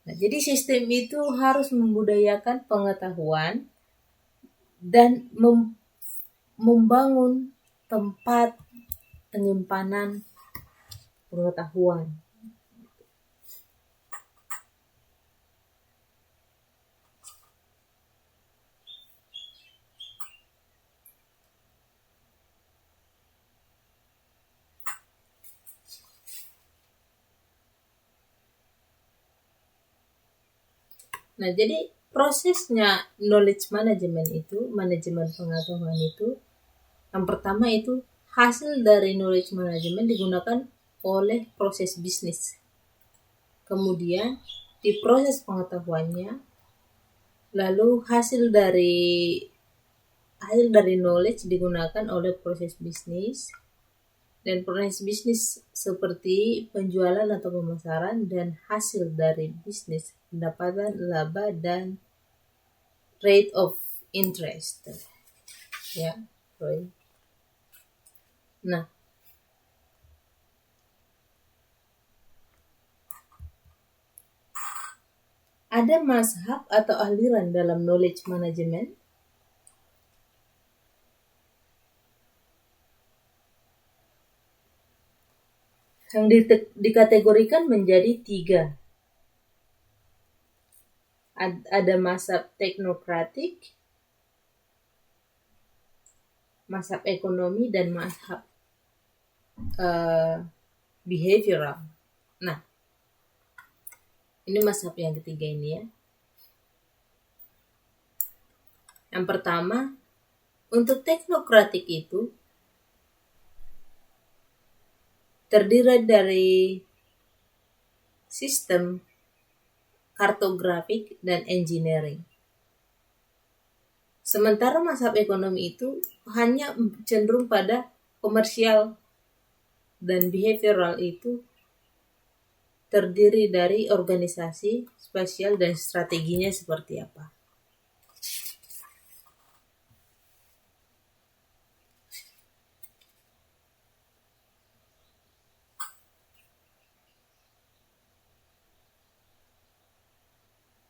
Nah, jadi sistem itu harus membudayakan pengetahuan dan membangun tempat penyimpanan pengetahuan. Nah, jadi prosesnya knowledge management itu, manajemen pengetahuan itu, yang pertama itu hasil dari knowledge management digunakan oleh proses bisnis. Kemudian di proses pengetahuannya, lalu hasil dari knowledge digunakan oleh proses bisnis, dan proses bisnis seperti penjualan atau pemasaran, dan hasil dari bisnis pendapatan, laba, dan rate of interest. Ya, Roy. Nah, ada mazhab atau aliran dalam knowledge management. Yang dikategorikan menjadi 3. Ada mazhab teknokratik, mazhab ekonomi, dan mazhab behavioral. Nah, ini mazhab yang ketiga ini ya. Yang pertama, untuk teknokratik itu terdiri dari sistem, kartografik, dan engineering. Sementara mazhab ekonomi itu hanya cenderung pada komersial, dan behavioral itu terdiri dari organisasi, spasial, dan strateginya seperti apa.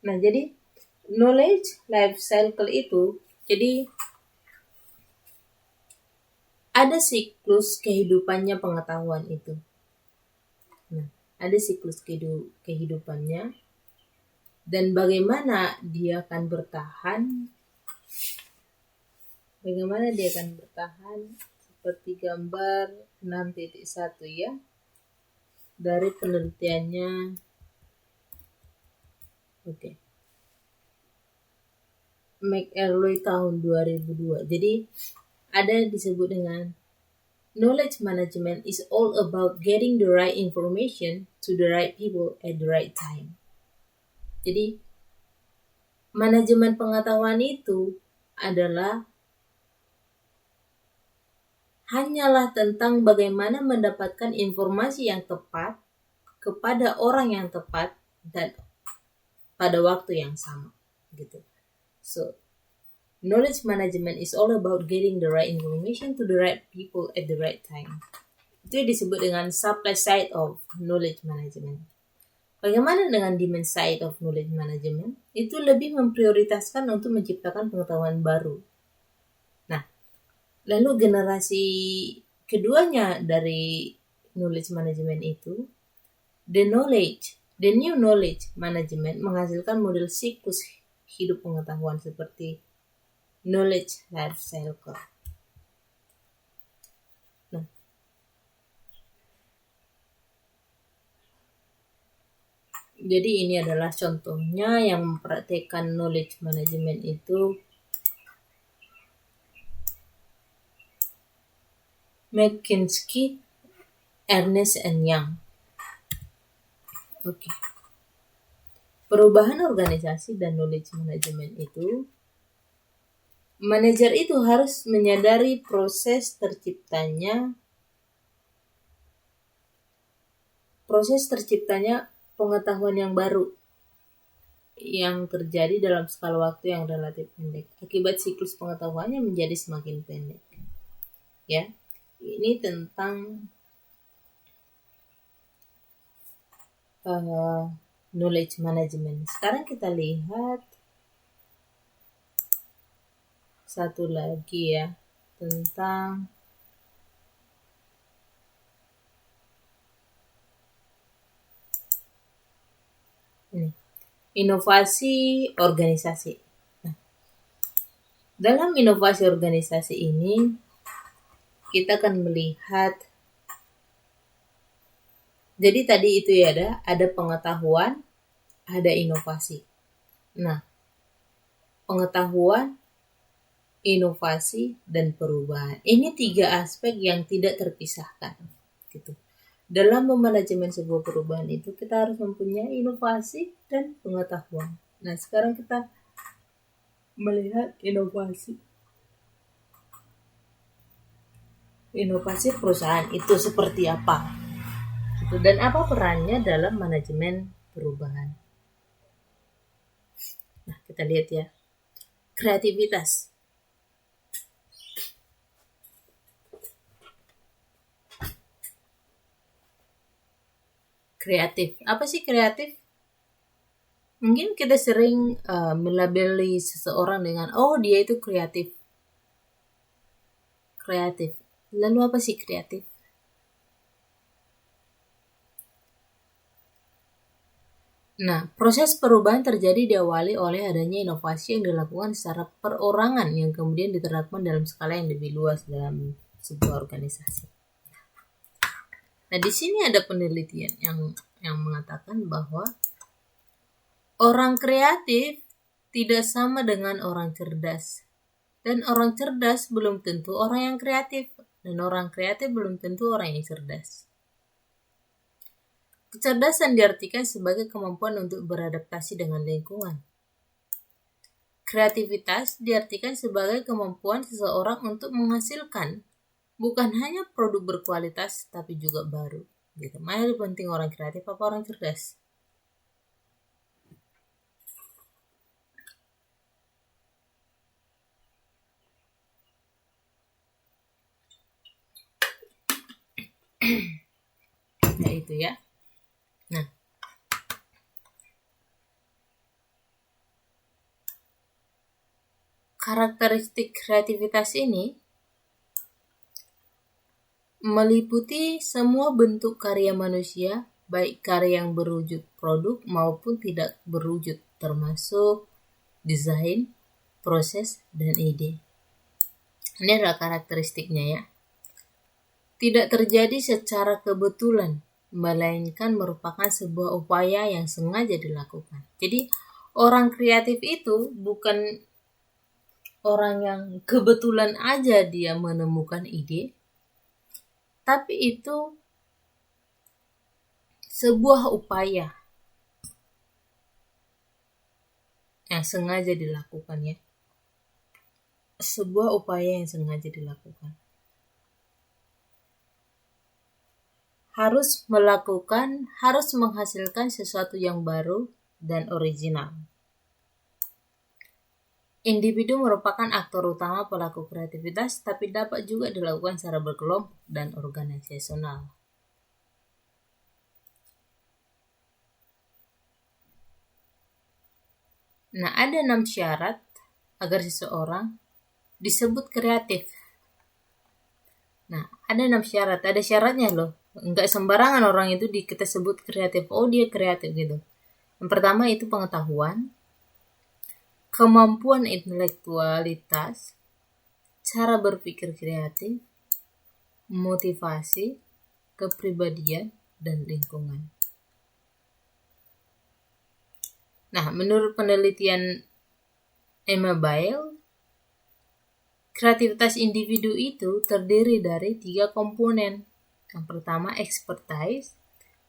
Nah, jadi knowledge life cycle itu, jadi ada siklus kehidupannya pengetahuan itu. Nah, ada siklus kehidupannya, dan bagaimana dia akan bertahan, seperti gambar 6.1 ya, dari penelitiannya. McElroy tahun 2002. Jadi ada disebut dengan knowledge management is all about getting the right information to the right people at the right time. Jadi manajemen pengetahuan itu adalah hanyalah tentang bagaimana mendapatkan informasi yang tepat kepada orang yang tepat dan pada waktu yang sama gitu. So, knowledge management is all about getting the right information to the right people at the right time. Itu disebut dengan supply side of knowledge management. Bagaimana dengan demand side of knowledge management? Itu lebih memprioritaskan untuk menciptakan pengetahuan baru. Nah, lalu generasi keduanya dari knowledge management itu The new knowledge management menghasilkan model siklus hidup pengetahuan seperti knowledge life cycle. Nah, jadi ini adalah contohnya yang mempraktekkan knowledge management itu. McKinsey, Ernst & Young. Oke. Perubahan organisasi dan knowledge management itu, manajer itu harus menyadari proses terciptanya pengetahuan yang baru yang terjadi dalam skala waktu yang relatif pendek. Akibat siklus pengetahuannya menjadi semakin pendek. Ya. Ini tentang knowledge management. Sekarang kita lihat satu lagi ya, tentang inovasi organisasi. Nah, dalam inovasi organisasi ini kita akan melihat, jadi tadi itu ya ada pengetahuan, ada inovasi. Nah, pengetahuan, inovasi, dan perubahan. Ini 3 aspek yang tidak terpisahkan. Gitu. Dalam memanajemen sebuah perubahan itu kita harus mempunyai inovasi dan pengetahuan. Nah, sekarang kita melihat inovasi. Inovasi perusahaan itu seperti apa? Gitu. Dan apa perannya dalam manajemen perubahan? Nah, kita lihat ya. Kreativitas. Kreatif. Apa sih kreatif? Mungkin kita sering melabeli seseorang dengan, oh dia itu kreatif. Kreatif. Lalu apa sih kreatif? Nah, proses perubahan terjadi diawali oleh adanya inovasi yang dilakukan secara perorangan yang kemudian diterapkan dalam skala yang lebih luas dalam sebuah organisasi. Nah, di sini ada penelitian yang mengatakan bahwa orang kreatif tidak sama dengan orang cerdas. Dan orang cerdas belum tentu orang yang kreatif. Dan orang kreatif belum tentu orang yang cerdas. Kecerdasan diartikan sebagai kemampuan untuk beradaptasi dengan lingkungan. Kreativitas diartikan sebagai kemampuan seseorang untuk menghasilkan bukan hanya produk berkualitas tapi juga baru. Gitu. Mana lebih penting orang kreatif apa orang cerdas? Nah, itu ya. Nah, karakteristik kreativitas ini meliputi semua bentuk karya manusia, baik karya yang berwujud produk maupun tidak berwujud, termasuk desain, proses, dan ide. Ini adalah karakteristiknya ya. Tidak terjadi secara kebetulan, melainkan merupakan sebuah upaya yang sengaja dilakukan. Jadi orang kreatif itu bukan orang yang kebetulan aja dia menemukan ide, tapi itu sebuah upaya yang sengaja dilakukan ya. Sebuah upaya yang sengaja dilakukan. Harus menghasilkan sesuatu yang baru dan original. Individu merupakan aktor utama pelaku kreativitas, tapi dapat juga dilakukan secara berkelompok dan organisasional. Nah, ada 6 syarat agar seseorang disebut kreatif. Nah, ada 6 syarat. Ada syaratnya loh. Enggak sembarangan orang itu kita sebut kreatif. Oh, dia kreatif gitu. Yang pertama itu pengetahuan, kemampuan intelektualitas, cara berpikir kreatif, motivasi, kepribadian, dan lingkungan. Nah, menurut penelitian Emma Bail, kreativitas individu itu terdiri dari 3 komponen. Yang pertama expertise,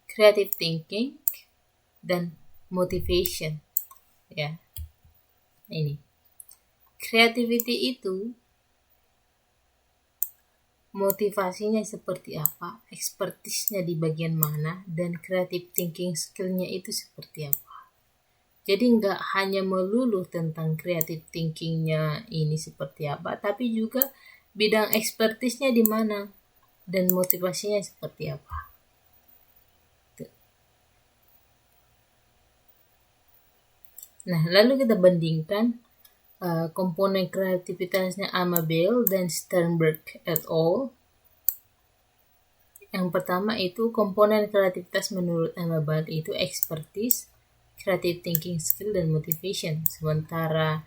creative thinking, dan motivation. Ya, ini. Creativity itu motivasinya seperti apa, expertise-nya di bagian mana, dan creative thinking skill-nya itu seperti apa. Jadi nggak hanya melulu tentang creative thinking-nya ini seperti apa, tapi juga bidang expertise-nya di mana dan motivasinya seperti apa. Nah, lalu kita bandingkan komponen kreativitasnya Emma Bail dan Sternberg et al. Yang pertama itu komponen kreativitas menurut Emma Bail itu expertise, creative thinking skill, dan motivation. Sementara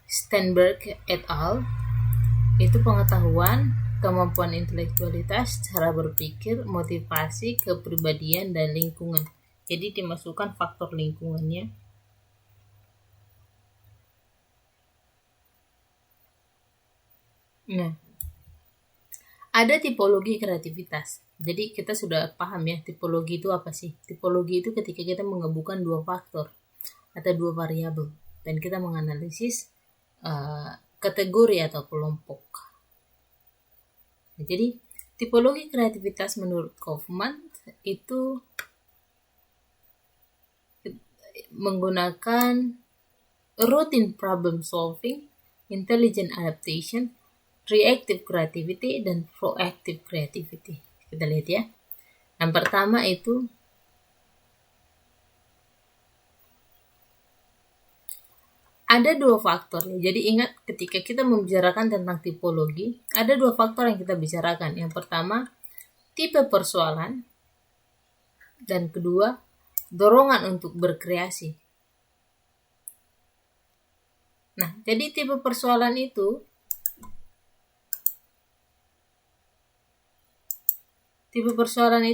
Sternberg et al. Itu pengetahuan, kemampuan intelektualitas, cara berpikir, motivasi, kepribadian, dan lingkungan. Jadi dimasukkan faktor lingkungannya. Nah, ada tipologi kreativitas. Jadi kita sudah paham ya tipologi itu apa sih? Tipologi itu ketika kita menggabungkan 2 faktor atau 2 variabel dan kita menganalisis kategori atau kelompok. Nah, jadi tipologi kreativitas menurut Kaufman itu menggunakan routine problem solving, intelligent adaptation, reactive creativity, dan proactive creativity. Kita lihat ya. Yang pertama itu ada 2 faktor. Jadi ingat ketika kita membicarakan tentang tipologi, ada 2 faktor yang kita bicarakan. Yang pertama, tipe persoalan, dan kedua, dorongan untuk berkreasi. Nah, jadi tipe persoalan itu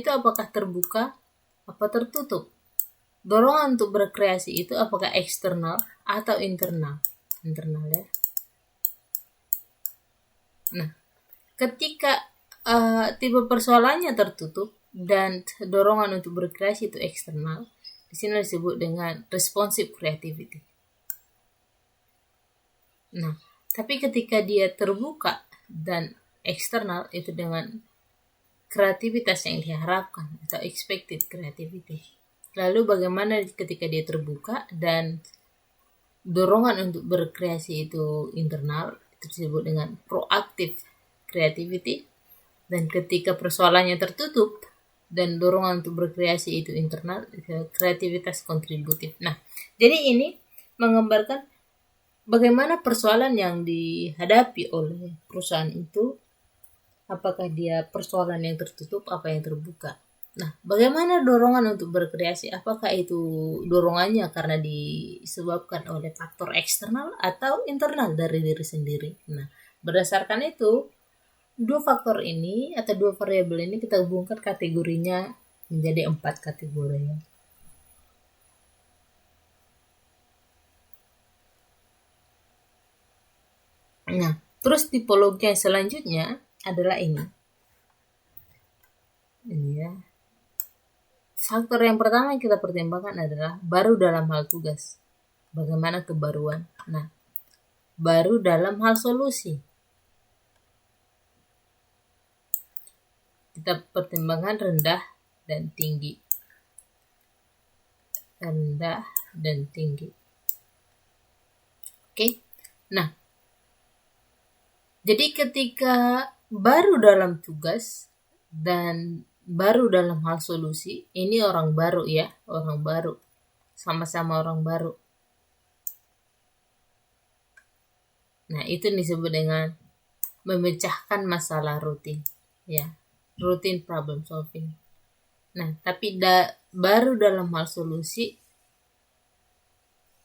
apakah terbuka, apa tertutup? Dorongan untuk berkreasi itu apakah eksternal atau internal? Internal ya. Nah, ketika tipe persoalannya tertutup dan dorongan untuk berkreasi itu eksternal, di sini disebut dengan responsive creativity. Nah, tapi ketika dia terbuka dan eksternal itu dengan kreativitas yang diharapkan atau expected creativity. Lalu bagaimana ketika dia terbuka dan dorongan untuk berkreasi itu internal, itu disebut dengan proactive creativity. Dan ketika persoalannya tertutup dan dorongan untuk berkreasi itu internal, kreativitas kontributif. Nah, jadi ini menggambarkan bagaimana persoalan yang dihadapi oleh perusahaan itu, apakah dia persoalan yang tertutup, apa yang terbuka. Nah, bagaimana dorongan untuk berkreasi? Apakah itu dorongannya karena disebabkan oleh faktor eksternal atau internal dari diri sendiri? Nah, berdasarkan itu, 2 faktor ini atau 2 variabel ini kita hubungkan kategorinya menjadi 4 kategori. Nah, terus tipologi yang selanjutnya adalah ini. Ini ya. Faktor yang pertama yang kita pertimbangkan adalah baru dalam hal tugas. Bagaimana kebaruan? Nah, baru dalam hal solusi. Kita pertimbangkan rendah dan tinggi. Rendah dan tinggi. Oke. Nah, jadi ketika baru dalam tugas dan baru dalam hal solusi, ini orang baru ya, orang baru. Sama-sama orang baru. Nah, itu disebut dengan memecahkan masalah rutin. ya, routine problem solving. Nah, tapi baru dalam hal solusi,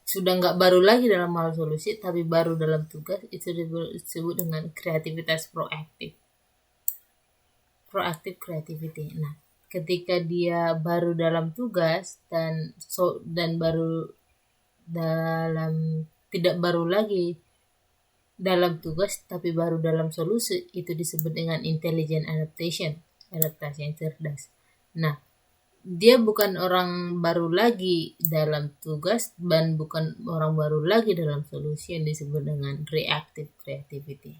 sudah nggak baru lagi dalam hal solusi, tapi baru dalam tugas, itu disebut dengan kreativitas proaktif. Proactive creativity. Nah, ketika dia baru dalam tugas dan baru dalam tidak baru lagi dalam tugas tapi baru dalam solusi, itu disebut dengan intelligent adaptation, adaptasi yang cerdas. Nah, dia bukan orang baru lagi dalam tugas dan bukan orang baru lagi dalam solusi, yang disebut dengan reactive creativity.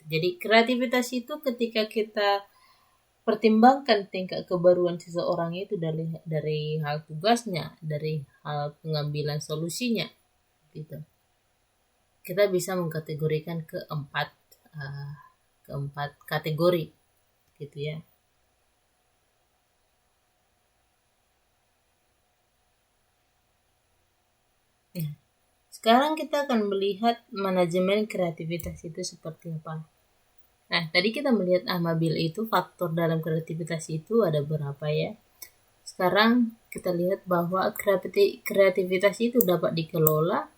Jadi kreativitas itu ketika kita pertimbangkan tingkat kebaruan seseorang itu dari hal tugasnya, dari hal pengambilan solusinya, gitu. Kita bisa mengkategorikan keempat kategori, gitu ya. Nah, sekarang kita akan melihat manajemen kreativitas itu seperti apa. Nah, tadi kita melihat Amabil itu faktor dalam kreativitas itu ada berapa ya. Sekarang kita lihat bahwa kreativitas itu dapat dikelola,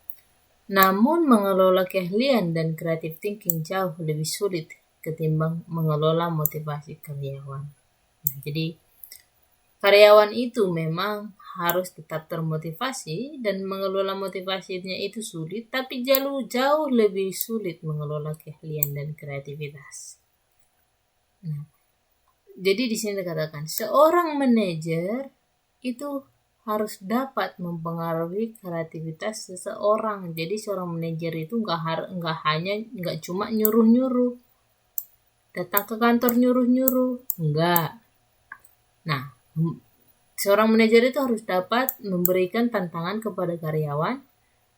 namun mengelola keahlian dan creative thinking jauh lebih sulit ketimbang mengelola motivasi karyawan. Nah, jadi karyawan itu memang harus tetap termotivasi dan mengelola motivasinya itu sulit, tapi jauh lebih sulit mengelola keahlian dan kreativitas. Nah, jadi di sini dikatakan seorang manajer itu harus dapat mempengaruhi kreativitas seseorang. Jadi seorang manajer itu nggak cuma nyuruh-nyuruh, datang ke kantor nyuruh-nyuruh, enggak. Nah, seorang manajer itu harus dapat memberikan tantangan kepada karyawan,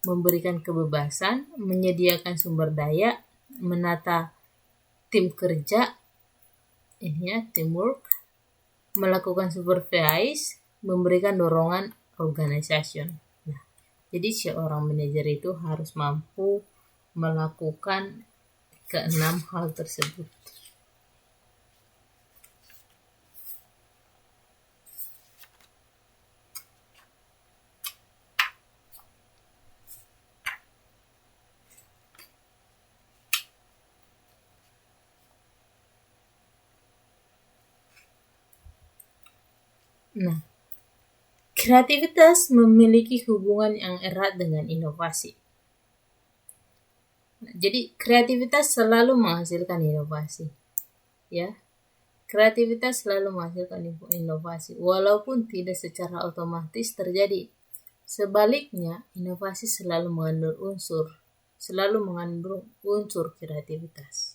memberikan kebebasan, menyediakan sumber daya, menata tim kerja, teamwork, melakukan supervise, memberikan dorongan organization. Nah, jadi seorang manajer itu harus mampu melakukan keenam hal tersebut. Nah, kreativitas memiliki hubungan yang erat dengan inovasi. Nah, jadi kreativitas selalu menghasilkan inovasi. Ya. Kreativitas selalu menghasilkan inovasi walaupun tidak secara otomatis terjadi. Sebaliknya, inovasi selalu mengandung unsur kreativitas.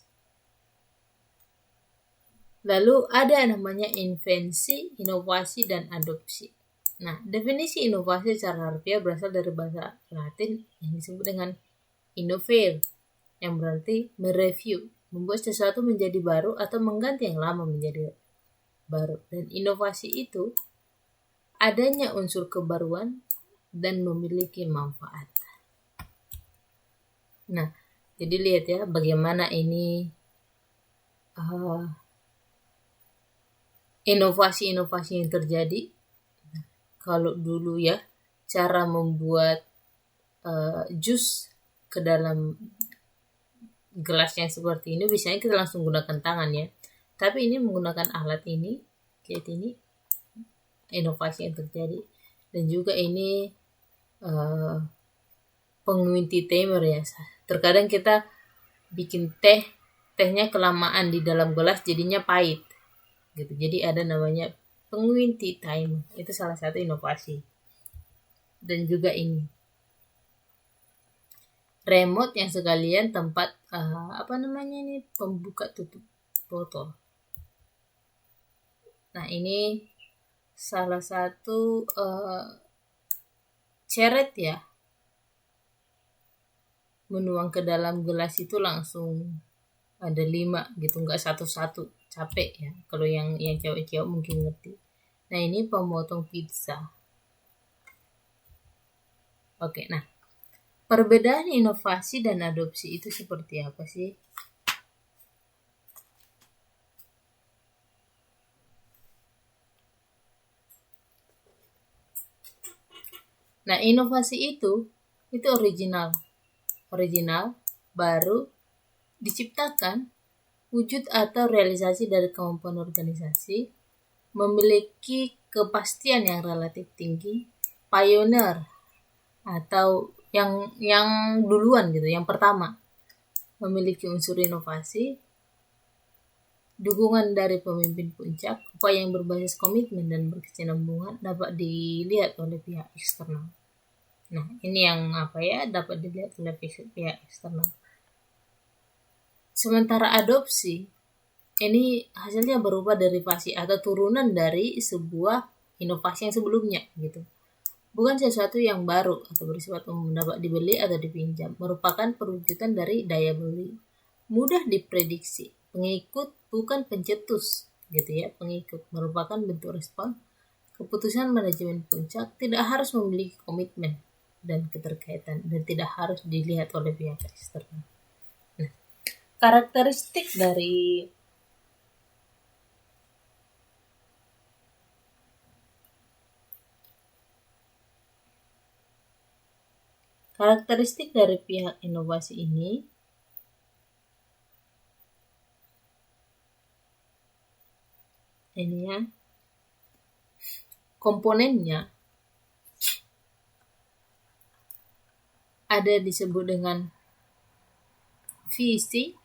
Lalu ada yang namanya invensi, inovasi, dan adopsi. Nah, definisi inovasi secara harfiah berasal dari bahasa Latin yang disebut dengan innovare, yang berarti mereview, membuat sesuatu menjadi baru atau mengganti yang lama menjadi baru. Dan inovasi itu adanya unsur kebaruan dan memiliki manfaat. Nah, jadi lihat ya bagaimana ini inovasi-inovasi yang terjadi. Kalau dulu ya, cara membuat jus ke dalam gelas yang seperti ini, biasanya kita langsung gunakan tangan ya. Tapi ini menggunakan alat ini, kayak ini, inovasi yang terjadi. Dan juga ini penguinti timer ya. Terkadang kita bikin tehnya kelamaan di dalam gelas jadinya pahit. Gitu. Jadi ada namanya penguinti timer. Itu salah satu inovasi. Dan juga ini remote yang sekalian tempat pembuka tutup botol. Nah, ini salah satu ceret ya, menuang ke dalam gelas itu langsung ada 5 gitu, nggak satu-satu, capek ya. Kalau yang cewek-cewek mungkin ngerti. Nah, ini pemotong pizza. Oke, nah perbedaan inovasi dan adopsi itu seperti apa sih? Nah, inovasi itu original, baru, diciptakan, wujud atau realisasi dari kemampuan organisasi, memiliki kepastian yang relatif tinggi, pioneer atau yang duluan gitu, yang pertama, memiliki unsur inovasi, dukungan dari pemimpin puncak, upaya yang berbasis komitmen dan berkesinambungan dapat dilihat oleh pihak eksternal. Nah, ini yang dapat dilihat oleh pihak eksternal. Sementara adopsi, ini hasilnya berupa derivasi atau turunan dari sebuah inovasi yang sebelumnya gitu. Bukan sesuatu yang baru atau bersifat umum, dapat dibeli atau dipinjam, merupakan perwujudan dari daya beli. Mudah diprediksi, pengikut bukan pencetus gitu ya, pengikut merupakan bentuk respon. Keputusan manajemen puncak tidak harus memiliki komitmen dan keterkaitan dan tidak harus dilihat oleh pihak eksternal. Nah, karakteristik dari pihak inovasi ini ya, komponennya ada disebut dengan visi,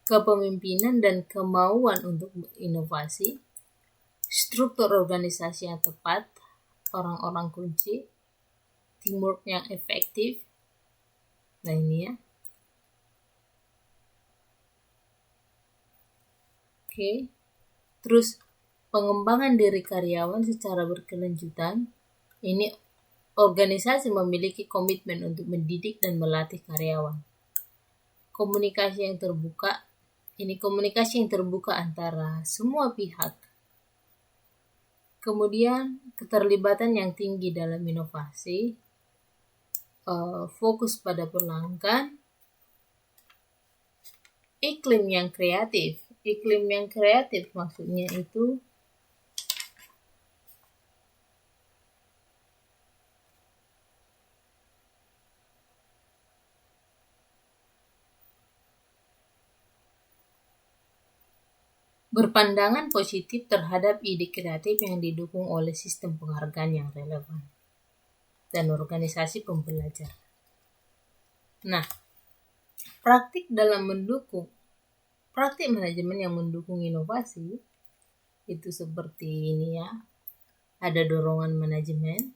kepemimpinan dan kemauan untuk inovasi, struktur organisasi yang tepat, orang-orang kunci, teamwork yang efektif. Nah, ini ya. Oke. Terus pengembangan diri karyawan secara berkelanjutan. Ini organisasi memiliki komitmen untuk mendidik dan melatih karyawan. Komunikasi yang terbuka. Ini komunikasi yang terbuka antara semua pihak. Kemudian keterlibatan yang tinggi dalam inovasi. Fokus pada pelanggan. Iklim yang kreatif. Iklim yang kreatif maksudnya itu berpandangan positif terhadap ide kreatif yang didukung oleh sistem penghargaan yang relevan dan organisasi pembelajar. Nah, praktik manajemen yang mendukung inovasi itu seperti ini ya. Ada dorongan manajemen,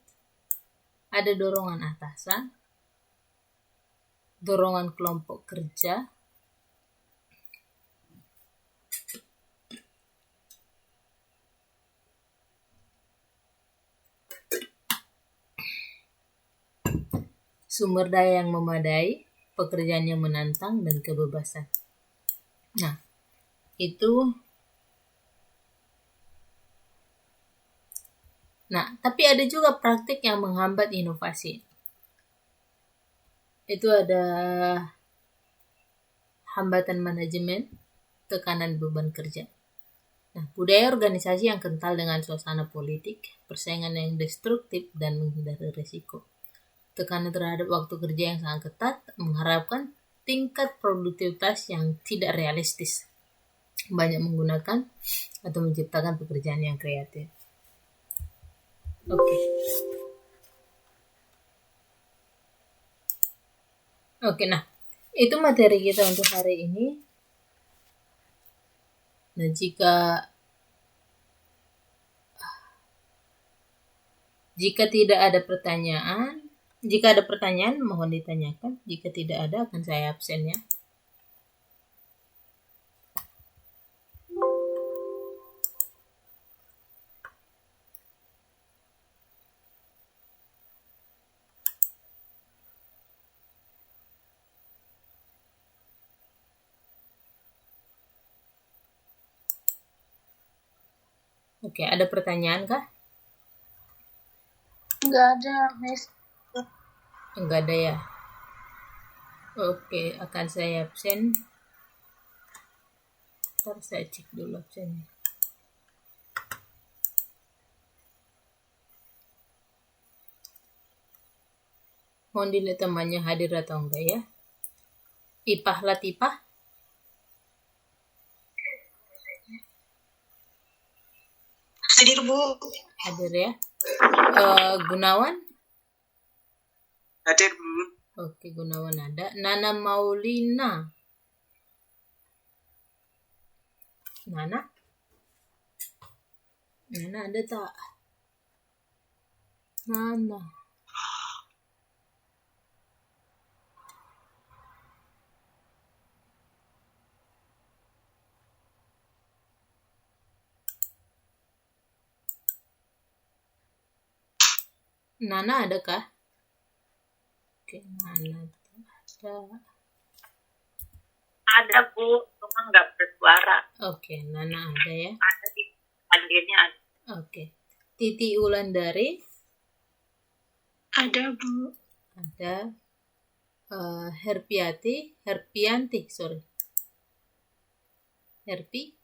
ada dorongan atasan, dorongan kelompok kerja, sumber daya yang memadai, pekerjaan yang menantang, dan kebebasan. Nah, tapi ada juga praktik yang menghambat inovasi. Itu ada hambatan manajemen, tekanan beban kerja. Nah, budaya organisasi yang kental dengan suasana politik, persaingan yang destruktif, dan menghindari risiko. Tekanan terhadap waktu kerja yang sangat ketat, mengharapkan tingkat produktivitas yang tidak realistis, banyak menggunakan atau menciptakan pekerjaan yang kreatif. Oke, nah itu materi kita untuk hari ini. Nah, jika tidak ada pertanyaan, mohon ditanyakan. Jika tidak ada, akan saya absen ya. Oke, ada pertanyaan kah? Enggak ada, Miss. Enggak ada ya. Oke, akan saya absen. Ntar saya cek dulu absennya. Mohon dilihat temannya hadir atau enggak ya. Ipah Latifah. Hadir, Bu. Hadir ya. Gunawan. Hadir, Bu. Oke, Gunawan ada. Nana Maulina. Nana ada tak? Nana. Nana adakah? Oke, Nana ada. Ada, Bu, cuma nggak bersuara. Oke, Nana ada ya. Ada di hadirnya ada. Oke. Titi Wulandari. Ada, Bu. Ada. Herpianti. Herpi.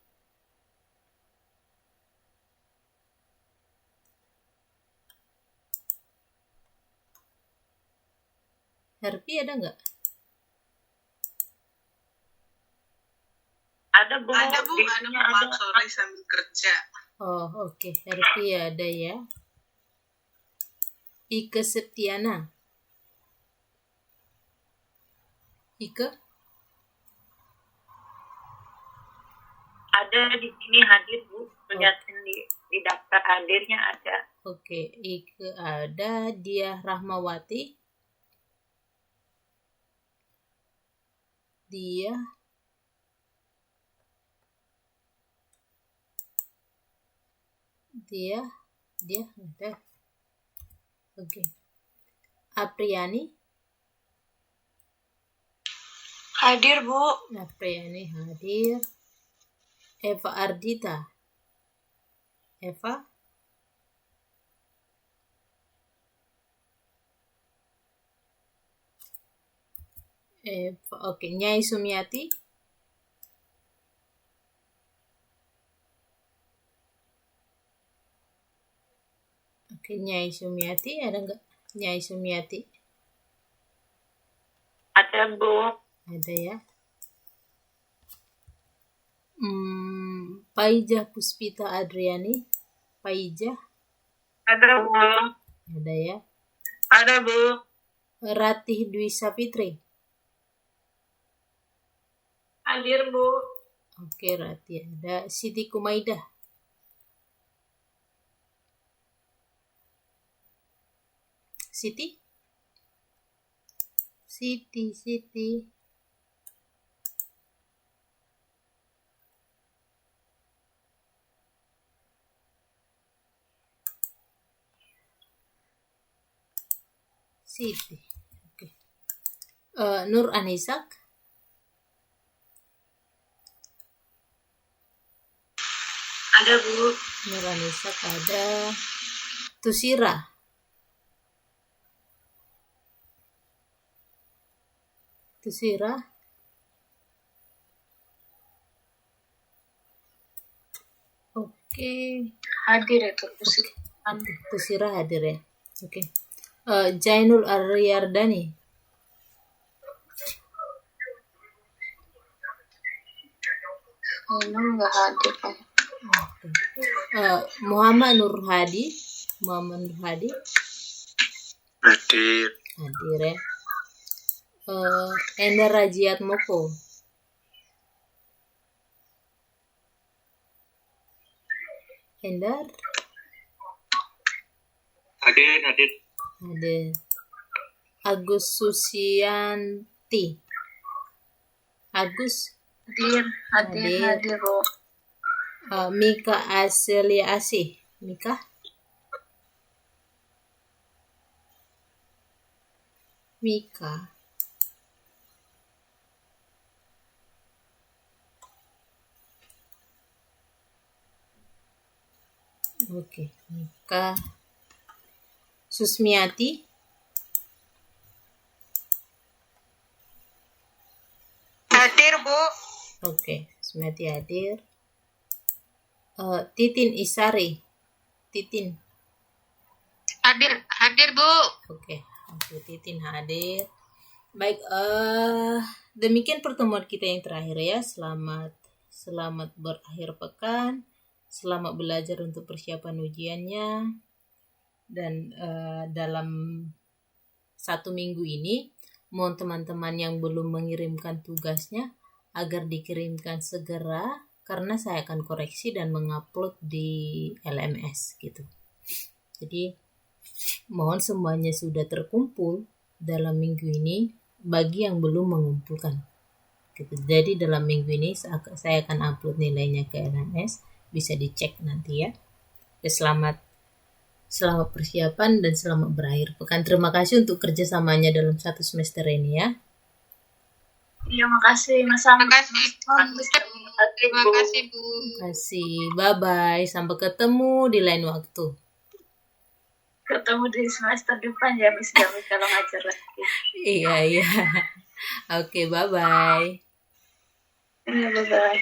Herpi ada nggak? Ada, Bu. Ada, Bu. Ada sore sambil kerja. Oh, oke. Herpi ada ya. Ike Septiana. Ike? Ada di sini hadir, Bu. Lihatin di daftar hadirnya ada. Oke, Ike ada. Dia Rahmawati. Dia ada. Oke. Apriani. Hadir, Bu. Apriani hadir. Eva Ardita. Eva. Oke. Nyai Sumiati. Oke, Nyai Sumiati ada nggak? Nyai Sumiati. Ada, Bu. Ada ya. Paijah Puspita Adriani. Paijah. Ada, Bu. Ada ya. Ada, Bu. Ratih Dwi Sapitri. Hadir, Bu. Oke, Ratih ada. Siti Kumaidah. Siti. Siti. Oke. Nur Anisak. Ada, Bu. Nur Anisak ada. Tusira. Oke. Hadir itu. Tusira hadir ya. Oke. Jainul Aryardani. Nggak hadir, Pak. Muhammad Nur Hadi. Hadir. Hadir ya. Endar Rajiat Moko. Endar. Hadir. Agus Susianti. Agus. Hadir, Bu. Mika Aseliasih. Mika. Oke, Mika. Susmiati. Hadir, Bu. Oke, Susmiati hadir. Titin Isari. Hadir, Bu. Oke, Bu Titin hadir. Baik, demikian pertemuan kita yang terakhir ya. Selamat berakhir pekan. Selamat belajar untuk persiapan ujiannya. Dan dalam 1 minggu ini, mohon teman-teman yang belum mengirimkan tugasnya agar dikirimkan segera, karena saya akan koreksi dan mengupload di LMS gitu. Jadi mohon semuanya sudah terkumpul dalam minggu ini bagi yang belum mengumpulkan gitu. Jadi dalam minggu ini saya akan upload nilainya ke LMS, bisa dicek nanti ya. Selamat persiapan dan selamat berakhir pekan. Terima kasih untuk kerjasamanya dalam 1 semester ini ya. Iya, makasih Mas Sam. Terima kasih Bu. Terima kasih. Bye-bye. Sampai ketemu di lain waktu. Ketemu di semester depan ya Miss Gamis kalau ngajar lagi. Iya. Oke, bye-bye. Iya, bye-bye.